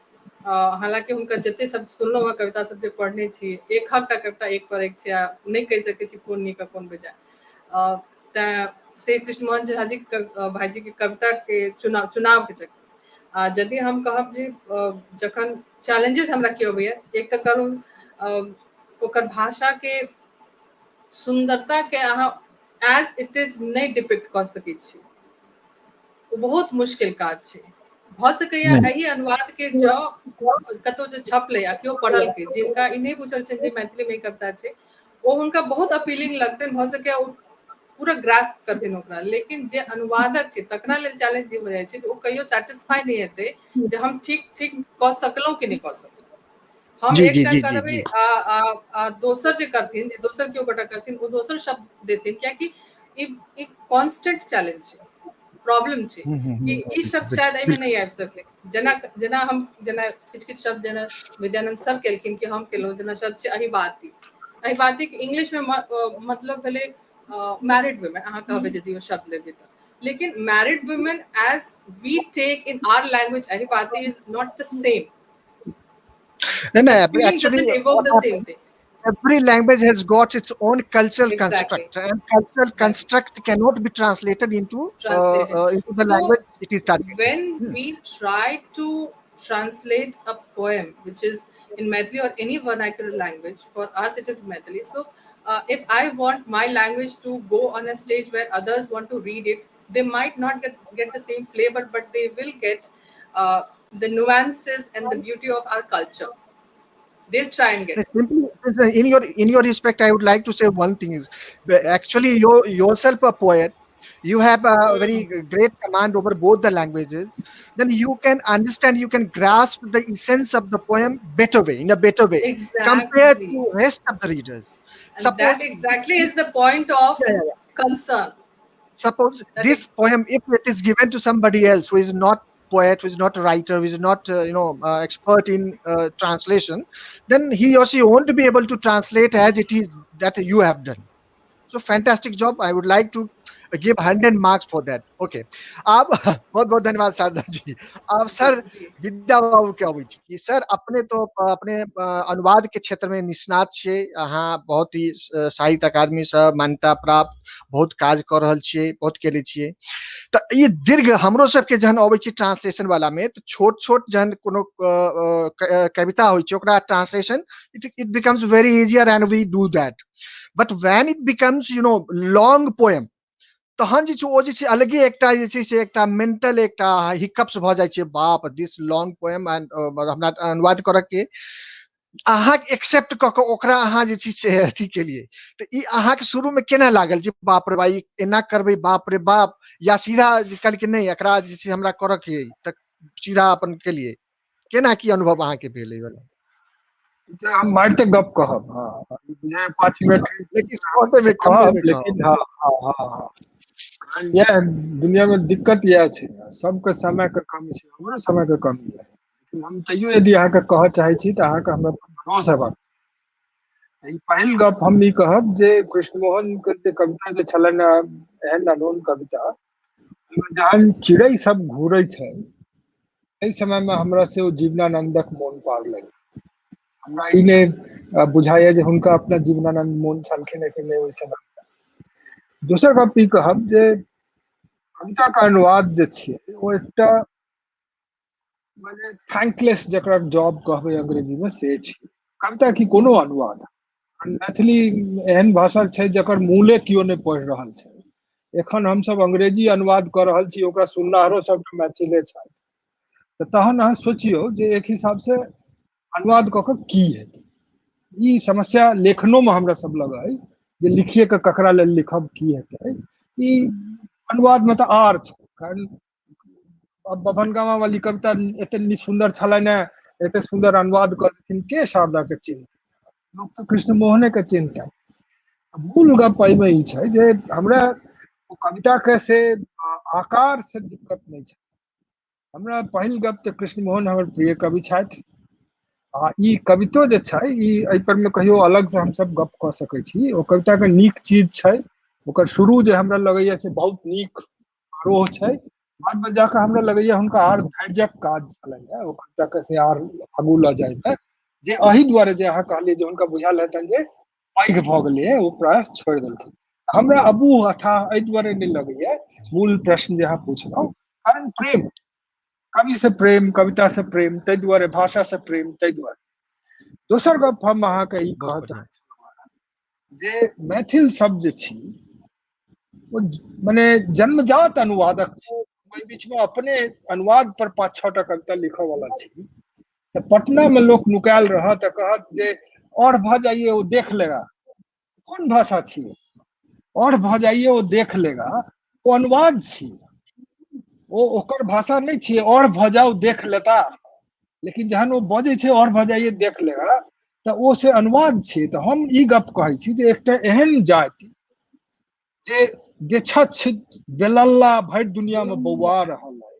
हालांकि हुनकर जते सब सुनलहुँ हैं कविता सब जे पढ़ने छी, एकहकटा कविता एक पर एक छै, आ नहि कहि सकै छी कोन नीक आ कोन बेजाय। तैं से कृष्णमोहन झा जी भाईजी के कविता के चुनाव के चक्कर। आ यदि हम कहब जे जखन चैलेंजेस हमरा की अबैया, एक तऽ कहलहुँ ओकर भाषा के सुंदरता के अहाँ एज इट इज नहि डिपिक्ट कऽ सकै छी, ओ बहुत मुश्किल काज छै। भऽ सकैया एहि अनुवाद के जाउ कतौ जे छपलै आ केओ पढ़लकै, जिनका ई नहि बुझल छनि जे मैथिली में कविता छै, ओ हुनका बहुत अपीलिंग लगतनि, भऽ सकैया ओ पूरा ग्रास्प करथिन ओकरा। लेकिन जे अनुवादक छै तकरा लेल चैलेंज जे हो जाइ छै, ओ कहियो सेटिस्फाई नहीं हेतै जे हम ठीक कऽ सकलहुँ कि नहि कऽ सकलहुँ। हम जी जी एकटा जी जी करबै जी। आ दोसर जे करथिन, दोसर केओ गोटा करथिन, ओ दोसर शब्द देथिन, कियाकि ई कांस्टेंट चैलेंज छै, प्रॉब्लम छै कि ई शब्द शायद एहिमे नहीं आबि सकलै। जेना किछु शब्द जेना विद्यानंद सर केलखिन कि हम केलहुँ, जेना शब्द छै अहिबाती। अहिबाती के इंग्लिश में मतलब भेलै मैरिड वुमेन, अहाँ कहबै यदि ओ शब्द लेबै तऽ। लेकिन married women as we take in our language अहिबाती is not the same. No, The feeling actually, doesn't evoke what the same happened? thing. Every language has got its own cultural Exactly. construct, and cultural Exactly. construct cannot be translated Translated. into the So language it is targeted. when we try to translate a poem, which is in Maithili or any vernacular language, for us it is Maithili. So if I want my language to go on a stage where others want to read it, they might not get the same flavor, but they will get the nuances and the beauty of our culture. They'll try and get it. Simply, in your respect, I would like to say one thing is, actually, you yourself a poet, you have a very great command over both the languages. Then you can understand, you can grasp the essence of the poem better way, in a better way, compared Exactly. to rest of the readers. And that Suppose, exactly is the point of yeah, yeah, yeah. concern. Suppose That this poem, if it is given to somebody else who is not poet, who is not a writer, who is not expert in translation, then he or she won't be able to translate as it is that you have done. So fantastic job. I would like to give 100 marks for that. Okay. आप बहुत बहुत धन्यवाद शारदा जी। आप सर जी विद्या बाबू क्या हुई थी कि सर अपने तो अपने अनुवाद के क्षेत्र में निष्णात छे, अहाँ बहुत ही साहित्य अकादमी से मान्यता प्राप्त बहुत काज कर रहल छियै, बहुत केले छियै। तो ये दीर्घ हमरो सबके जहन अबै छै ट्रांसलेशन वाला में, तो छोट छोट जहन कोनो कविता होइ छै ओकरा translation it becomes very easier and we do that. But when it becomes long poem, तहन जे छै ओ जे छै अलगे एकटा जे छै से एकटा मेंटल एकटा हिकअप्स भ जाइ छै, बाप दिस लॉन्ग पोएम एंड हमरा अनुवाद करऽ के अहाँ एक्सेप्ट क के ओकरा अहाँ जे छै से अथी के लिए, तो ई अहाँ के शुरू में केना लागल जे बाप रे भाई एना करबै बाप रे बाप, या सीधा कल के नहीं एकरा जे छै हमरा करऽ के त सीधा अपन के लिए केना की अनुभव अहाँ के भेल वाला? हम मारते गप कहब, हाँ बुझाए 5 मिनट लेकिन शॉर्टे में कम कहब, में लेकिन हाँ हाँ हाँ कारण यह दुनिया में दिक्कत यह छै, सबके समय के कमी छै, हमरो समय के कमी है, लेकिन हम तैयो यदि अहाँ के कह चाहे छी त अहाँ के हमरा भरोसा हेबाक चाही। पहिल गप हम ई कहब जे कृष्णमोहन के जे कविता जे छलन एहन अनोन कविता, जहन चिड़ै सब घूरै छै एहि समय में हमरा से ओ जीवनानंदक मोन पार लगे। हमरा ई ने बुझाइए जे हुनका अपना जीवनानंद मोन छलखिन कि नहीं ओहि समय। दोसर गप ई कहब जे कविता का अनुवाद जे छियै ओ एकटा माने थैंकलेस जकरा जॉब कहबै अंग्रेजी में से छै। कविता की कोनो अनुवाद, मैथिली एहन भाषा छै जकर मूले कियो नहीं पढ़ि रहल छै। एखन हम सब अंग्रेजी अनुवाद कर रहल छी, ओकरा सुननाहरो सब मैथिले छथि, तो तहन अहाँ सोचियो जे एक हिसाब से अनुवाद क के की हेतै। ई समस्या लेखनो में हमरा सब लग है जे लिखिए के ककरा लेल लिखब की हेतै। ई अनुवाद में तो आर छै, कारण अब बभनगामा वाली कविता एते सुंदर छलन, एते सुंदर अनुवाद कर देथिन के शारदा के चिन्ह, लोग तो कृष्णमोहने के चिन्ह। मूल गप में ई छै जे हमरा कविता के से आकार से दिक्कत नहीं छै। हमरा पहिल गप तो कृष्णमोहन हमर प्रिय कवि छथि, आ ई कवितो जे छै ई एहि पर में कहियो अलग से हम सब गप क सकै छी। ओ कविता के नीक चीज छै, ओकर शुरू जे हमरा लगैया से बहुत नीक आरोह छै, बाद में जाकर हमरा लगैया हुनका आर धैर्यक काज छलनि ओ कविता के से आर आगू ल जाय में, जे एहि दुआरे जे अहाँ कहलियै जे हुनका बुझायल हेतनि जे पैघ भऽ गेलै ओ प्रयास छोड़ि देलखिन। हमरा अबूह अथाह एहि दुआरे नहीं लगैया, मूल प्रश्न जे अहाँ पूछलहुँ, कारण प्रेम, कवि से प्रेम, कविता से प्रेम, ताहि दुआरे भाषा से प्रेम, ताहि दुआरे। दोसर गप हम अहाँके ई कहऽ चाहै छी जे मैथिल शब्द जे छी वो माने जन्मजात अनुवादक छी। ओहि बीच में अपने अनुवाद पर 5-6टा कविता लिखऽ वाला छी, तो पटना में लोग नुकायल रहत आ कहत जे और भ जाइए वो देख लेगा। कौन भाषा छी और भ जाइए वो देख लेगा, वो अनुवाद छी, वो ओकर भाषा नहीं छी और भ जाओ देख लेता। लेकिन जहन वो बजे छे और भ जाइए देख लेगा तो वो से अनुवाद छे। तो हम ई गप कहै छी जे एकटा एहन जाति जे गेछछ बेलल्ला भरि दुनिया में बौआ रहल है,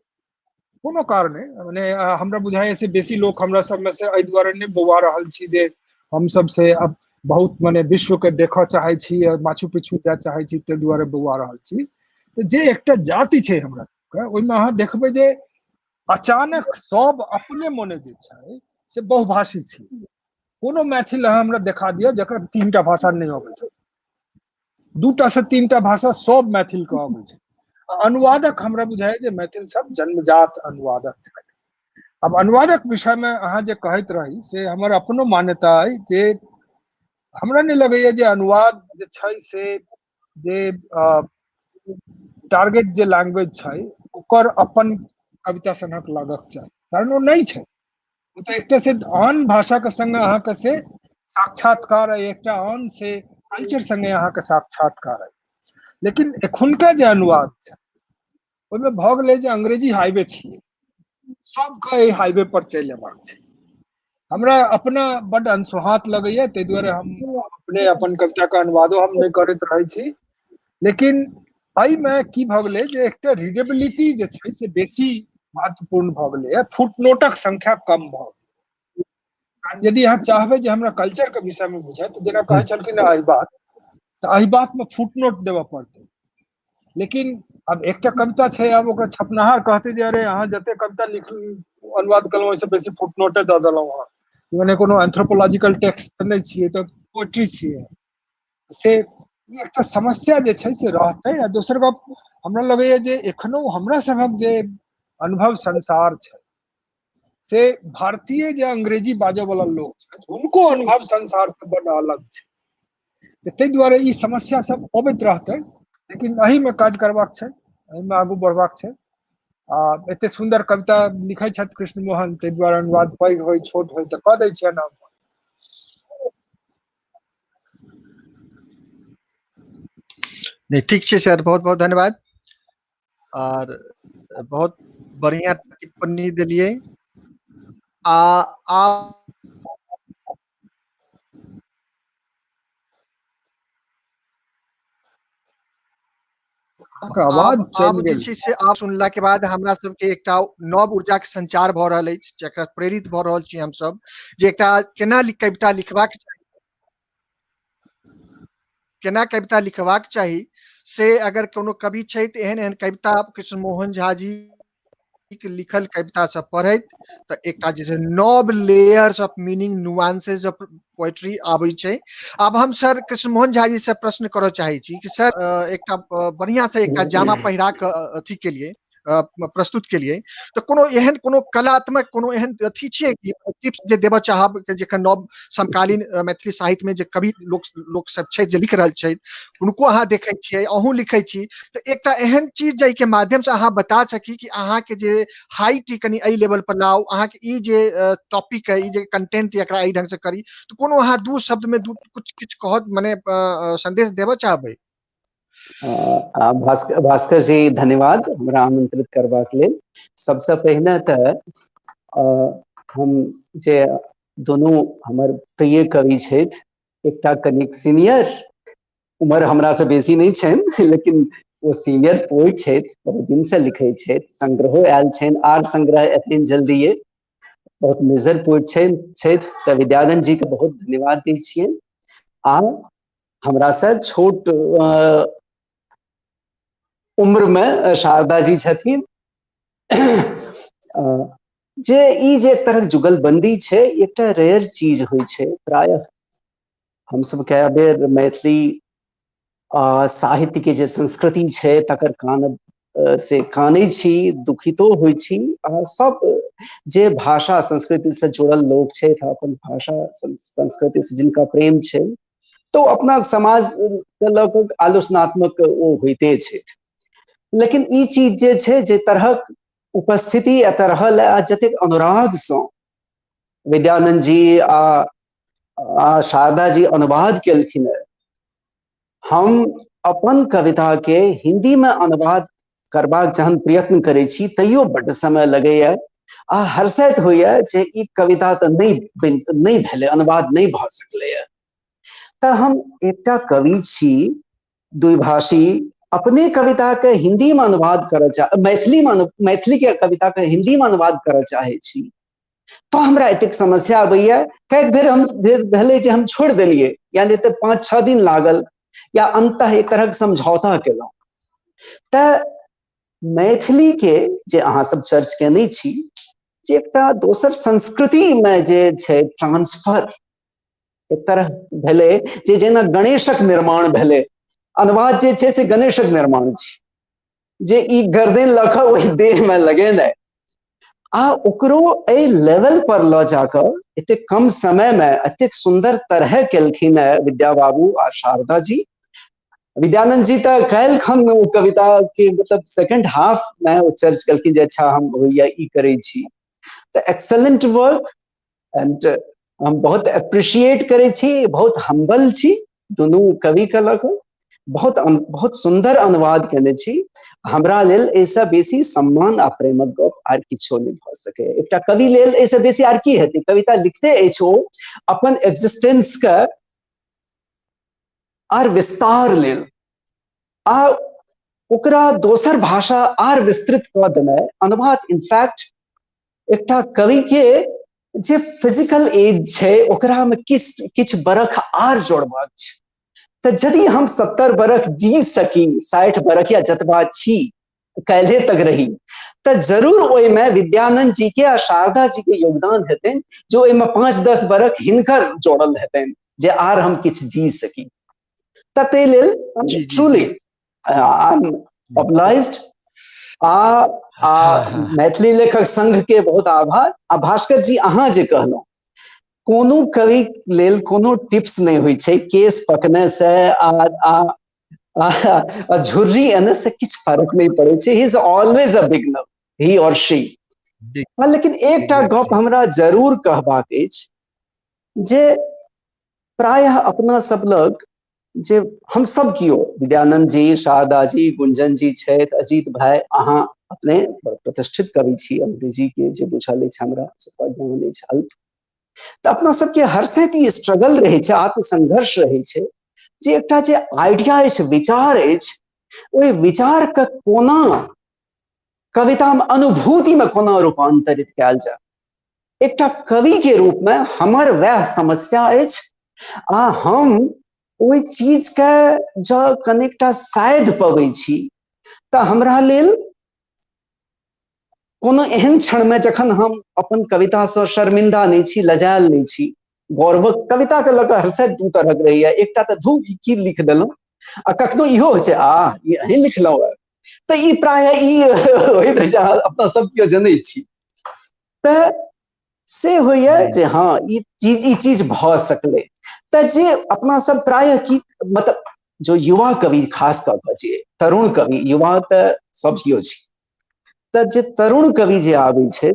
कोनो कारणे माने हमरा बुझाइए से बेसी लोग हमरा सब में से एहि दुआरे नहीं बौआ रहल छी जे हम सब से अब बहुत माने विश्व के देखऽ चाहे छी और माछू पीछू जाय चाहे छी, ताहि दुआरे बौआ रहल छी। तो जे एकटा जाति छै हमरा सबके, ओहिमे अहाँ देखबै जे अचानक सब अपने मोने जे छै से बहुभाषी छी। कोनो मैथिल अहाँ हमरा देखा दिअ जकरा 3टा भाषा नहीं अबैत छै, 2टा से 3टा भाषा सब मैथिल के अबै छै। अनुवादक हमरा बुझाइए जे मैथिल सब जन्मजात अनुवादक छै। अब अनुवादक विषय में अहाँ जे कहैत रही से हमर अपनो मान्यता है जे हमरा नहीं लगैया जे अनुवाद जे छै से जे टारगेट जे लैंग्वेज छै ओकर अपन कविता सनक लागक चाही, कारण वो नहीं छै। वो तो एकटा से आन भाषा के संगे अहाँ के से साक्षात्कार है, एकटा आन से कल्चर संगे अहाँ के साक्षात्कार है। लेकिन एखुनका जे अनुवाद छै ओहिमे भऽ गेलै जे अंग्रेजी हाईवे छियै, सबके एहि हाईवे पर चलि अयबाक छै। हमरा अपना बड अनसोहात लगैया, ताहि दुआरे हम अपने अपन कविता के अनुवादो हम नहीं करैत रहै छी। लेकिन एहिमे की भऽ गेलै जे एकटा रीडेबिलिटी जे छै से बेसी महत्वपूर्ण भऽ गेलै, फुटनोटक संख्या कम भऽ गेलै। यदि अहाँ चाहबै जे हमरा कल्चर के विषय में बुझाय, तो जेना कहै छलखिन एहि बात तो एहि बात में फुटनोट देवा पड़ते। लेकिन अब एक कविता है, अब ओकरा छपनहार कहते जे अरे अहाँ जते कविता लिख अनुवाद कलहुँ ओहिसँ बेसी फुटनोटे दऽ देलहुँ हँ, मने कोनो एंथ्रोपोलॉजिकल टेक्स्ट नहीं छियै, तो पोएट्री छियै से ई एकटा समस्या जे छै से रहतै। आ दोसर गप हमरा लगैए जे एखनो हमरा सभक जे अनुभव संसार छै से भारतीय जे अंग्रेजी बाजै वाला लोग छै हुनको अनुभव संसार से बड़ अलग छै। ताहि दुआरे ई समस्या सब अबैत रहतै, लेकिन एही में काज करबाक छै, एही में आगू बढ़बाक छै। आ एते सुंदर कविता लिखै छथि कृष्ण मोहन, ताहि दुआरे अनुवाद पैघ होय छोट होय तऽ कऽ दै छियनि हम। नहीं ठीक है सर, बहुत बहुत धन्यवाद और बहुत बढ़िया टिप्पणी दिलिए। आप आवाज चलि जे गेल। छै से आप सुनला के बाद हमरा सबके एकटा नव ऊर्जा के संचार भऽ रहल अछि, जकरा प्रेरित भऽ रहल छी हम सब जे एकटा केना कविता लिखबाक चाही, केना कविता लिखबाक चाही से अगर कोनो कवि छै तऽ एहन एहन कविता कृष्ण मोहन झा जी के लिखल कविता सब पढ़ैत तऽ एकटा जे छै नव layers of meaning nuances of poetry आबै छै। अब हम सर कृष्ण मोहन झा जी से प्रश्न करऽ चाहै छी कि सर एकटा बढ़िया से एकटा जामा पहिरा के अथी के लिए प्रस्तुत के लिए तो कोनो एहन कोनो कलात्मक कोनो एहन अथी छै कि टिप्स जे देबऽ चाहब जखन नव समकालीन मैथिली साहित्य में जे कवि लोक सब छै जे लिख रहल छै उनको अहाँ देखै छियै, अहूँ लिखै छी, तो एकटा एहन चीज जाहि के माध्यम से अहाँ बता सकी कि अहाँ के जे हाइट कनी एहि लेवल पर लाउ, अहाँ के ई जे टॉपिक है, ई जे कंटेंट एकरा एहि ढंग से करी, तो कोनो अहाँ दू शब्द में दू कुछ किछ कहत मने संदेश देबऽ चाहबै? भास्कर जी धन्यवाद हमरा आमंत्रित करबाक लेल। सबसे पहिने तऽ हम जे दोनों हमर प्रिय कवि छथि, एकटा कनिक सीनियर उम्र हमरा से बेसी नहीं छनि, लेकिन वो सीनियर पोइट छथि, बहुत दिन से लिखै छथि, संग्रहो आयल छनि, आर संग्रह एतेन जल्दीए, बहुत मेजर पोइट छथि तऽ विद्यानंद जी के बहुत धन्यवाद दै छियनि। आ हमरा से छोट उम्र में शारदा जी छथिन। जे ई जे तरह जुगलबंदी छै एकटा रेयर चीज होइ छै। प्रायः हम सब कए बेर मैथिली साहित्य के जे संस्कृति छै तकर से कानै छी, दुखितो होइ छी। सब जे भाषा संस्कृति से जुड़ल लोग छै, अपन भाषा संस्कृति से जिनका प्रेम छै, तो अपना समाज के लऽ कऽ आलोचनात्मक ओ होइते छै। लेकिन ई चीज जे छै, जे तरहक उपस्थिति एतऽ रहल आ जतेक अनुराग सँ विद्यानंद जी आ शारदा जी अनुवाद केलखिन है, हम अपन कविता के हिंदी में अनुवाद करबाक जहन प्रयत्न करै छी तैयो बड्ड समय लगैया आ हर्षित होइया जे ई कविता तऽ नहीं भेलै, अनुवाद नहीं भऽ सकलैया। तऽ हम एकटा कवि छी द्विभाषी, अपने कविता के हिंदी में अनुवाद करऽ मैथिली के कविता के हिंदी में अनुवाद करऽ चाहे छी, तो हमरा एतेक समस्या आबैया। कई बेर हम भेलै जे हम छोड़ देलिए, यानी तऽ 5-6 दिन लागल, या अंततः एक तरह समझौता केलहुँ। तऽ मैथिली के जे अहाँ सब चर्च केने छी, जे एकटा दोसर संस्कृति में जे छै ट्रांसफर एक तरह भेलै, जे जेना गणेशक निर्माण भेलै, अनुवाद जे छै से गणेशक निर्माण छै, जे ई गर्दन लऽ कऽ ओहि देह में लगेनाइ आ ओकरो एहि लेवल पर लऽ जाकर एते कम समय में एतेक सुंदर तरह केलखिन है विद्या बाबू आ शारदा जी। विद्यानंद जी तऽ काल्हि खन ओ कविता के मतलब सेकंड हाफ में ओ चर्च केलखिन जे अच्छा हम होइया ई करै छी, तऽ एक्सेलेंट वर्क। एंड हम बहुत अप्रिशिएट करै छी, बहुत हम्बल छी दुनू कवि के लऽ कऽ। बहुत सुंदर अनुवाद केने छी। हमरा लेल एहिसँ बेसी सम्मान आ प्रेमक गप आर किछो नहीं भऽ सकैया। एकटा कवि लेल एहिसँ बेसी आर की हेतै? कविता लिखते अछि ओ अपन एग्जिस्टेंस के आर विस्तार लेल, आ ओकरा दोसर भाषा आर विस्तृत कऽ देनाइ। अनुवाद इनफैक्ट एकटा कवि के जे फिजिकल एज छै ओकरा में किछ बरख आर जोड़बाक छै, तो यदि हम 70 बरख जी सकी, 60 बरख या जतबा छी कैले तक रही, तो जरूर ओय में विद्यानंद जी के आ शारदा जी के योगदान हेतन, जो ओय में 5-10 बरख हिनकर जोड़ल हेतन, जे आर हम किछ जी सकी। तते लेल जी, जी, truly I am obliged Maithili Lekhak Sangh के बहुत आभार। आ भास्कर जी, अहाँ जे कहलहुँ, कोनो कवि लेल कोनो टिप्स नहीं हुई छे, केस पकने से आ झुर्री एने से किछ फर्क नहीं पड़े छे। He is always a beginner, he और शी। लेकिन एक टा गप हमरा जरूर कहबाक अछि, जे प्रायः अपना सब लग जे हम सब कियो, विद्यानंद जी, शारदा जी, गुंजन जी छथि, अजीत भाई, अहाँ अपने प्रतिष्ठित कवि छी, अंग्रेजी के जे बुझल अछि हमरा सबके ज्ञान अछि अल्प, तो अपना सबके हर सहित ई स्ट्रगल रहे छे, आत्मसंघर्ष रहे छे, जे एकटा जे आइडिया अछि, विचार अछि, ओहि विचार के कोना कविता में, अनुभूति में कोना रूपांतरित कयल जाय। एकटा कवि के रूप में हमर वह समस्या अछि, आ हम ओहि चीज के जँ कनेकटा साधि पबै छी, तऽ हमरा लेल कोनो एहन क्षण में जखन हम अपन कविता से शर्मिंदा नहीं छी, लजायल नहीं छी, गौरवक कविता के लऽ कऽ हर्षित दू तरहक रहैया। एकटा तऽ धू ई की लिख देलहुँ, आ कखनो इहो होइ छै ई अहीं लिखलहुँ है, तऽ ई प्रायः ई होइत रहै छै, अपना सब केओ जनै छी। तऽ से होइए जे हाँ ई चीज भऽ सकलै। तऽ जे अपना सब प्रायः की मतलब जो युवा कवि, खास कऽ कऽ जे तरुण कवि, युवा तऽ सब केओ छी, तऽ जे तरुण कवि जे आबै छथि,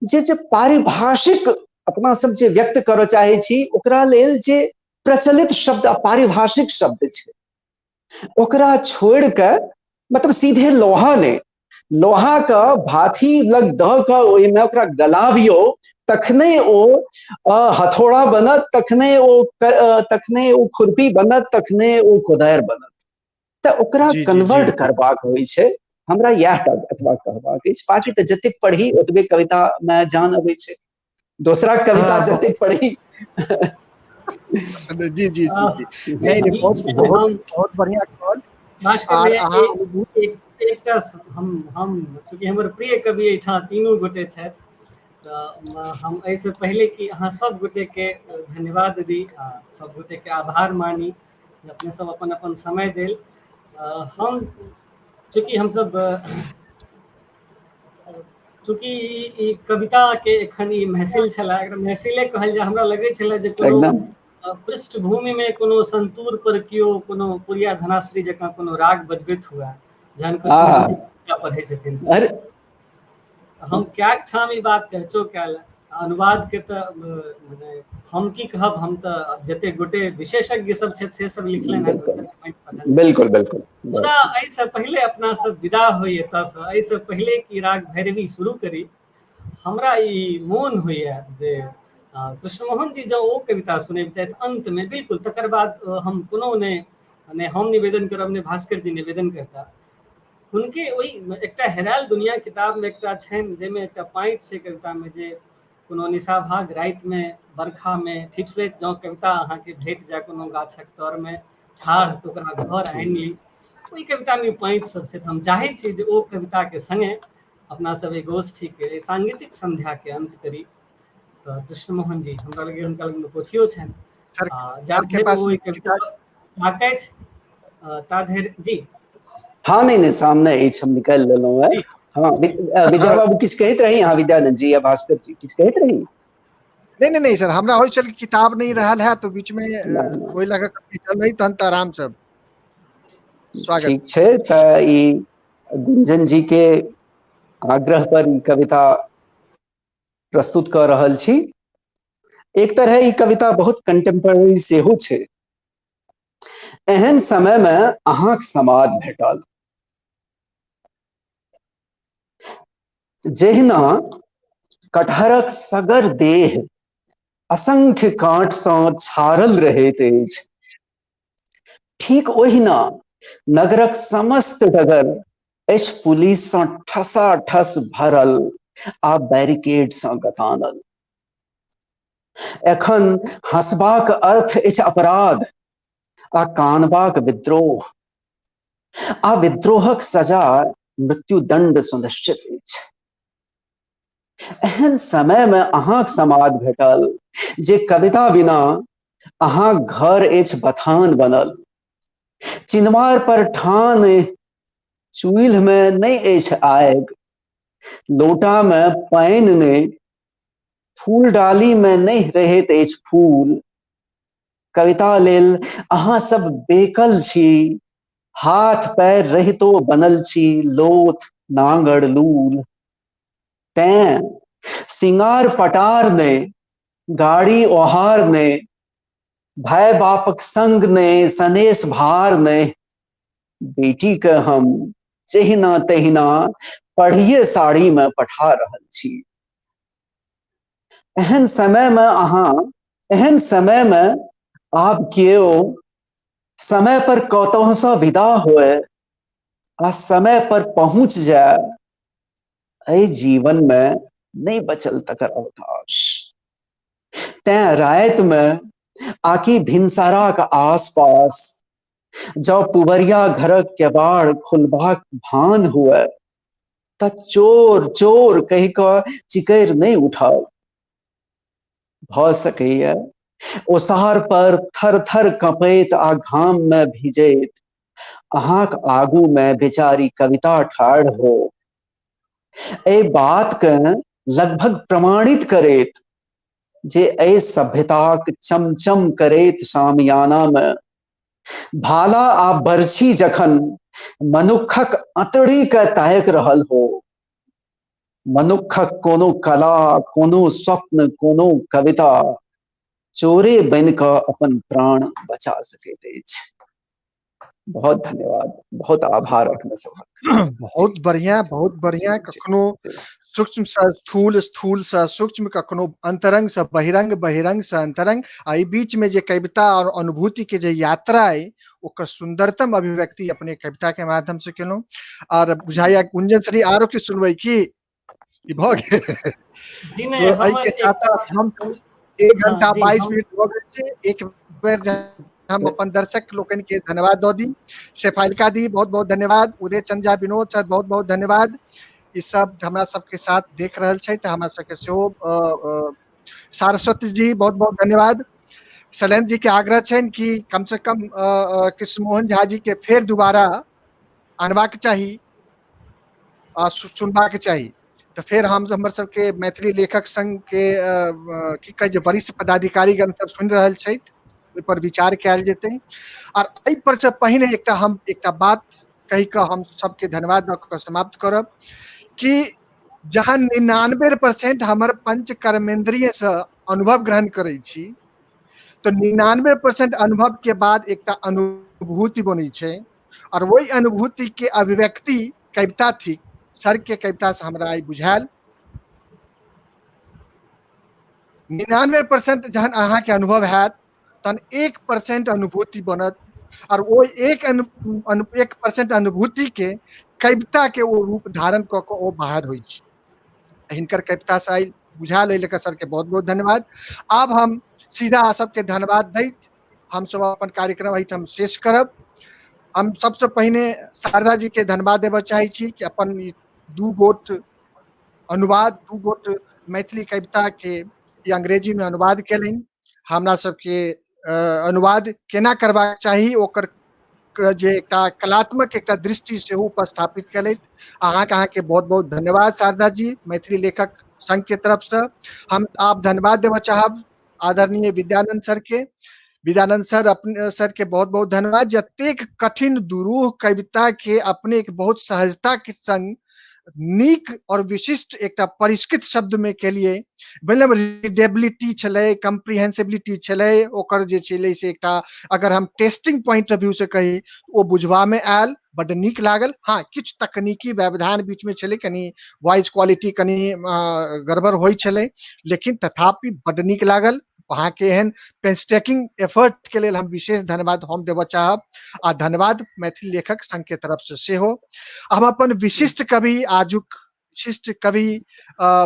जे पारिभाषिक अपना सब जे व्यक्त करऽ चाहे छी, ओकरा लेल जे प्रचलित शब्द आ पारिभाषिक शब्द छै, ओकरा छोड़ के मतलब सीधे लोहा ने, लोहा के भाथी लग दऽ कऽ ओहिमे ओकरा गलाबियो, तखने ओ हथौड़ा बनत, तखने ओ खुरपी बनत, तखने ओ कोदारि बनत। तऽ ओकरा कन्वर्ट करबाक होइ छै। हमरा इएह टा एतबा कहबाक अछि। बाकी तऽ जतेक पढ़ी ओतबे कविता में जान अबै छै, दोसरा कविता जतेक पढ़ी जी जी जी जी नहीं बहुत बढ़िया कहल। भास्कर भैया एकटा हम चूँकि हमर प्रिय कवि एहिठाम तीनू गोटे छथि, तऽ हम एहिसँ पहले कि अहाँ सब गोटे के धन्यवाद दी, आ सब गोटे के आभार मानी, अपने सब अपन अपन समय देल। हम चूँकि हमसब चूँकि ई कविता के एखन ई महफिल छला, एकरा महफिले कहल जाय। हमरा लगै छलै जे कोनो पृष्ठभूमि में कोनो संतूर पर कियो कोनो पुरिया धनाश्री जकाँ कोनो राग बजबैत हुए, जहन कृष्ण मोहन जी कविता पढ़ै छथिन। हम कएक ठाम ई बात चर्चो कयल, अनुवाद के तऽ हम की कहब, हम तऽ जते गोटे विशेषज्ञ सब छथि से सब लिखलनि हैं। बिल्कुल बिल्कुल। मुदा एहिसँ पहिले अपना सब विदा होई एतऽसँ, एहिसँ पहिले कि राग भैरवी शुरू करी, हमरा ई मोन होइए जे कृष्णमोहन जी जँ ओ कविता सुनबितथि अंत में, बिल्कुल तकर बाद हम कोनो ने हम निवेदन करब, ने भास्कर जी निवेदन करता। हुनके ओहि एकटा हेरायल दुनिया किताब में एकटा छनि, जाहिमे एकटा पाँति छै कविता में, जे कोनो निशाभाग राति में बरखा में ठिठुरैत जँ कविता अहाँके भेट जाय कोनो गाछक तर में ठाढ़, तऽ ओकरा घर आनि ली। ओहि कविता में पाँति सब छै। हम चाहै छी जे ओ कविता के संगे अपना सब एक गोष्ठी के सांगीतिक संध्या के अंत करी। तऽ कृष्णमोहन जी, हमरा लगे हुनका लग पोथियो छनि, जा धरि ओ कविता ताकैत ता धरि जी। हाँ नहीं सामने अछि, हम निकालि लेलहुँ है। हाँ विद्या बाबू किछु कहैत रही अहाँ, विद्यानंद जी या भास्कर जी किछु कहैत रही? नहीं सर, हमरा होइ छल किताब नहीं रहल है, तो बीच में ओहि लगा चल रही, तहन तऽ आराम से स्वागत। ठीक छै, तऽ ई गुंजन जी के आग्रह पर ई कविता प्रस्तुत कर रहल छी। एक तरह ई कविता बहुत कंटेम्पररी सेहो छै। एहन समय में अहाँक समाद भेटल, जहिना कटहरक सगर देह असंख्य कांट सँ छारल रहैत अछि, ठीक ओहिना नगरक समस्त डगर अछि पुलिस सँ ठसाठस भरल आ बैरिकेड सँ गतानल। एखन हंसबाक अर्थ अछि अपराध, आ कानबाक विद्रोह आ विद्रोहक सजा मृत्युदंड सुनिश्चित अछि। एहन समय में अहाँक समाद भेटल जे कविता बिना अहाँ घर अछि बथान बनल। चिन्मार पर ठान चूल्ह में नहीं अछि आग, लोटा में पानि ने, फूल डाली में नहीं रहैत अछि फूल। कविता लेल अहाँ सब बेकल छी, हाथ पैर रहितो बनल छी लोथ नांगड़ लूल। तैं सिंगार पटार ने, गाड़ी ओहार ने, भाई बापक संग ने, सनेस भार ने, बेटी के हम जहिना तहिना पढ़िए साड़ी में पठा रहल छी। एहन समय में आप केओ समय पर कतहु सँ विदा होए आ समय पर पहुंच जाए, एहि जीवन में नहीं बचल तकर अवकाश। तैं रात में आकि भिनसाराक आसपास जौ पुवरिया घरक केबाड़ खुलबाक भान हुए त चोर चोर कहि कऽ चिकर नहीं उठाउ। भ सकैया ओसार पर थर थर कपैत आ घाम में भिजैत अहाँक आगू में बेचारी कविता ठाढ़ हो। एहि बात के लगभग प्रमाणित करैत जे एहि सभ्यताक चमचम करैत सामियाना में भाला आ बरछी जखन मनुखक अतड़ी के तायक रहल हो, मनुखक कोनो कला, कोनो स्वप्न, कोनो कविता चोरे बन कऽ अपन प्राण बचा सकैत अछि। बहुत धन्यवाद, बहुत आभार अपने सबहक। बहुत बढ़िया, बहुत बढ़िया। कखनो सूक्ष्म से स्थूल, स्थूल से सूक्ष्म, कखनो अंतरंग से बहिरंग, बहिरंग से अंतरंग। आ ई बीच में जे कविता और अनुभूति के जे यात्रा है ओकर सुंदरतम अभिव्यक्ति अपने कविता के माध्यम से केलहुँ। और बुझाइया गुंजन श्री आरो की सुनबै की ई भऽ गेल? जी नहीं, तो एहि हमर के साथ एकटा साथ हम 1 हाँ घंटा जी 22 हम मिनट भऽ गेल छै। एक बेर हम अपन दर्शक लोकनि के धन्यवाद दऽ दी। शेफालिका दी बहुत बहुत धन्यवाद। उदय चंद्रा विनोद सर बहुत बहुत धन्यवाद। ई सब हमरा सबके साथ देख रहल छै तऽ हमरा सबके सेहो सारस्वती जी बहुत बहुत धन्यवाद। शैलेंद्र जी के आग्रह छनि कि कम से कम कृष्ण मोहन झा जी के फेर दोबारा आनबाक चाही आ सुनबाक चाही। तऽ फेर हम हमर सबके मैथिली लेखक संघ के की कहै छै वरिष्ठ पदाधिकारीगण सब सुनि रहल छथि, ओहि पर विचार कयल जेतै। और एहि पर से पहिने हम एकटा बात कहि कऽ हम सबके धन्यवाद दऽ कऽ समाप्त करब कि जहाँ 99% हमर पंच कर्मेंद्रिय से अनुभव ग्रहण करै छी, तो 99% अनुभव के बाद एकटा अनुभूति बनै छै और वही अनुभूति के अभिव्यक्ति कविता थी। सर के कविता से हमरा आई बुझायल 99% जहन अहाँ के अनुभव हैत तहन 1% अनुभूति बनत और वो 1% अनुभूति के कविता के वो रूप धारण कऽ कऽ ओ बाहर होइ छै। हिनकर कविता से आई बुझायल लेकर सर के बहुत बहुत धन्यवाद। आब हम सीधा सबके धन्यवाद दैत हम सब अपन कार्यक्रम एहिठाम शेष करब। हम सबसे पहिने शारदा जी के धन्यवाद देबऽ चाहै छी कि अपन 2 गोट अनुवाद, 2 गोट मैथिली कविता के ई अंग्रेजी में अनुवाद केलनि। हमरा सबके अनुवाद केना करबाक चाही ओकर जे एकटा कलात्मक एकटा दृष्टि सेहो उपस्थापित केलथि। अहाँके बहुत बहुत धन्यवाद शारदा जी, मैथिली लेखक संघ के तरफ से। हम आप धन्यवाद देबऽ चाहब आदरणीय विद्यानंद सर के। विद्यानंद सर अपने सर के बहुत बहुत धन्यवाद, जतेक कठिन दुरूह कविता के अपने एक बहुत सहजता के संग नीक और विशिष्ट एकटा परिष्कृत शब्द में केलिए। मतलब रीडेबिलिटी छलै, कम्प्रिहेंसिबिलिटी छलै, ओकर जे छलै से एकटा अगर हम टेस्टिंग पॉइंट ऑफ व्यू से कही ओ बुझबा में आयल, बड नीक लागल। हाँ, किछु तकनीकी व्यवधान बीच में छलै, कनी वॉइस क्वालिटी कनी गड़बड़ होइ छलै, लेकिन तथापि बड नीक लागल। वहाँ के एहन पेंस्टेकिंग एफर्ट के लेल हम विशेष धन्यवाद हम देबऽ चाहब। आ धन्यवाद मैथिली लेखक संघ के तरफ से सेहो। हम अपन विशिष्ट कवि आजुक विशिष्ट कवि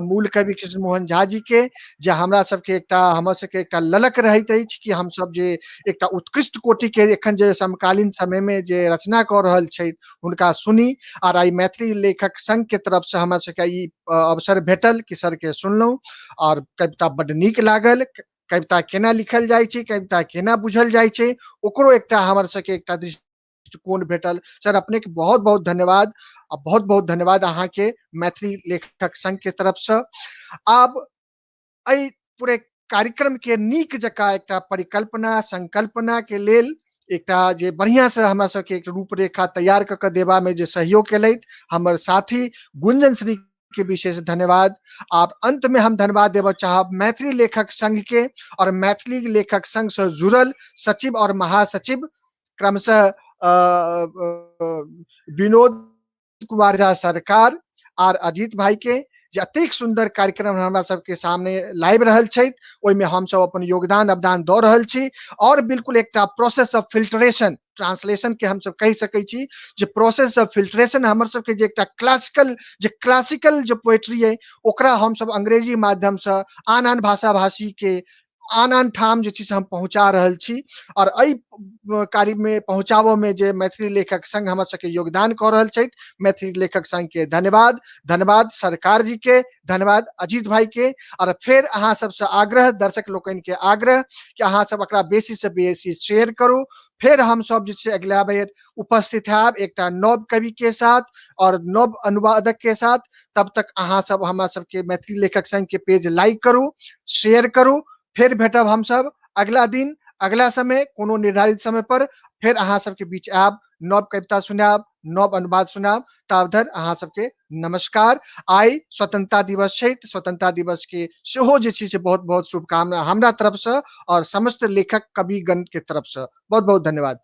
मूल कवि कृष्ण मोहन झा जी के, जे हमरा सबके हमर सबके एकटा ललक रहैत अछि कि हम सब जे एकटा उत्कृष्ट कोटि के एखन जे समकालीन समय में जे रचना कऽ रहल छै हुनका सुनी। और आई मैथिली लेखक संघ के तरफ से हमरा सबके ई अवसर भेटल कि सर के सुनलहुँ और कविता बड्ड नीक लागल। कविता केना लिखल जाइ छै, कविता केना बुझल जाइ छै, ओकरो एकटा हमर सबके एकटा दृष्टिकोण भेटल। सर अपने के बहुत बहुत धन्यवाद, बहुत बहुत धन्यवाद अहाँ के मैथिली लेखक संघ के तरफ से। आब एहि पूरे कार्यक्रम के नीक जकाँ एकटा परिकल्पना संकल्पना के लेल एकटा जे बढ़िया से हमरा सबके एक रूपरेखा तैयार कऽ के देबा में जे सहयोग केलथि हमर साथी गुंजन श्री के विशेष धन्यवाद। आप अंत में हम धन्यवाद देबऽ चाहब मैथिली लेखक संघ के और मैथिली लेखक संघ से जुड़ल सचिव और महासचिव क्रमशः विनोद कुमार झा सरकार और अजीत भाई के, जे अतेक सुंदर कार्यक्रम हमरा सबके सामने लाइव रहल छै, ओहिमे हम सब अपन योगदान अवदान दऽ रहल छी। और बिल्कुल एकटा प्रोसेस ऑफ फिल्ट्रेशन ट्रांसलेशन के हम सब कहि सकै छी, जे प्रोसेस ऑफ फिल्ट्रेशन हमर सबके जे एकटा क्लासिकल जो पोएट्री है ओकरा हम सब अंग्रेजी माध्यम से आन आन भाषा भाषी के आन आन ठाम जे चीज हम पहुंचा रहल छी। और एहि कार्य में पहुंचाबो में जे मैथिली लेखक संघ हमर सबके योगदान कऽ रहल छै, मैथिली लेखक संघ के धन्यवाद। धन्यवाद सरकार जी के, धन्यवाद अजीत भाई के। और फिर अहाँ सबसे आग्रह, दर्शक लोकनि के आग्रह कि अहाँ सब एकरा बेसी से बेसी शेयर करू। फिर हम सब जे छै अगला बेर उपस्थित हैब एकटा नव कवि के साथ और नव अनुवादक के साथ। तब तक अहाँ सब हमरा सबके मैथिली लेखक संघ के पेज लाइक करू, शेयर करू। फिर भेटब हम सब अगला दिन अगला समय कोनो निर्धारित समय पर, फिर अहाँ सबके बीच आब, नव कविता सुनाब, नव अनुवाद सुनाब। तब धरि अहाँ सबके नमस्कार। आई स्वतंत्रता दिवस छै, स्वतंत्रता दिवस के सेहो जे छै से बहुत बहुत शुभकामना हमरा तरफ से और समस्त लेखक कविगण के तरफ से। बहुत बहुत धन्यवाद।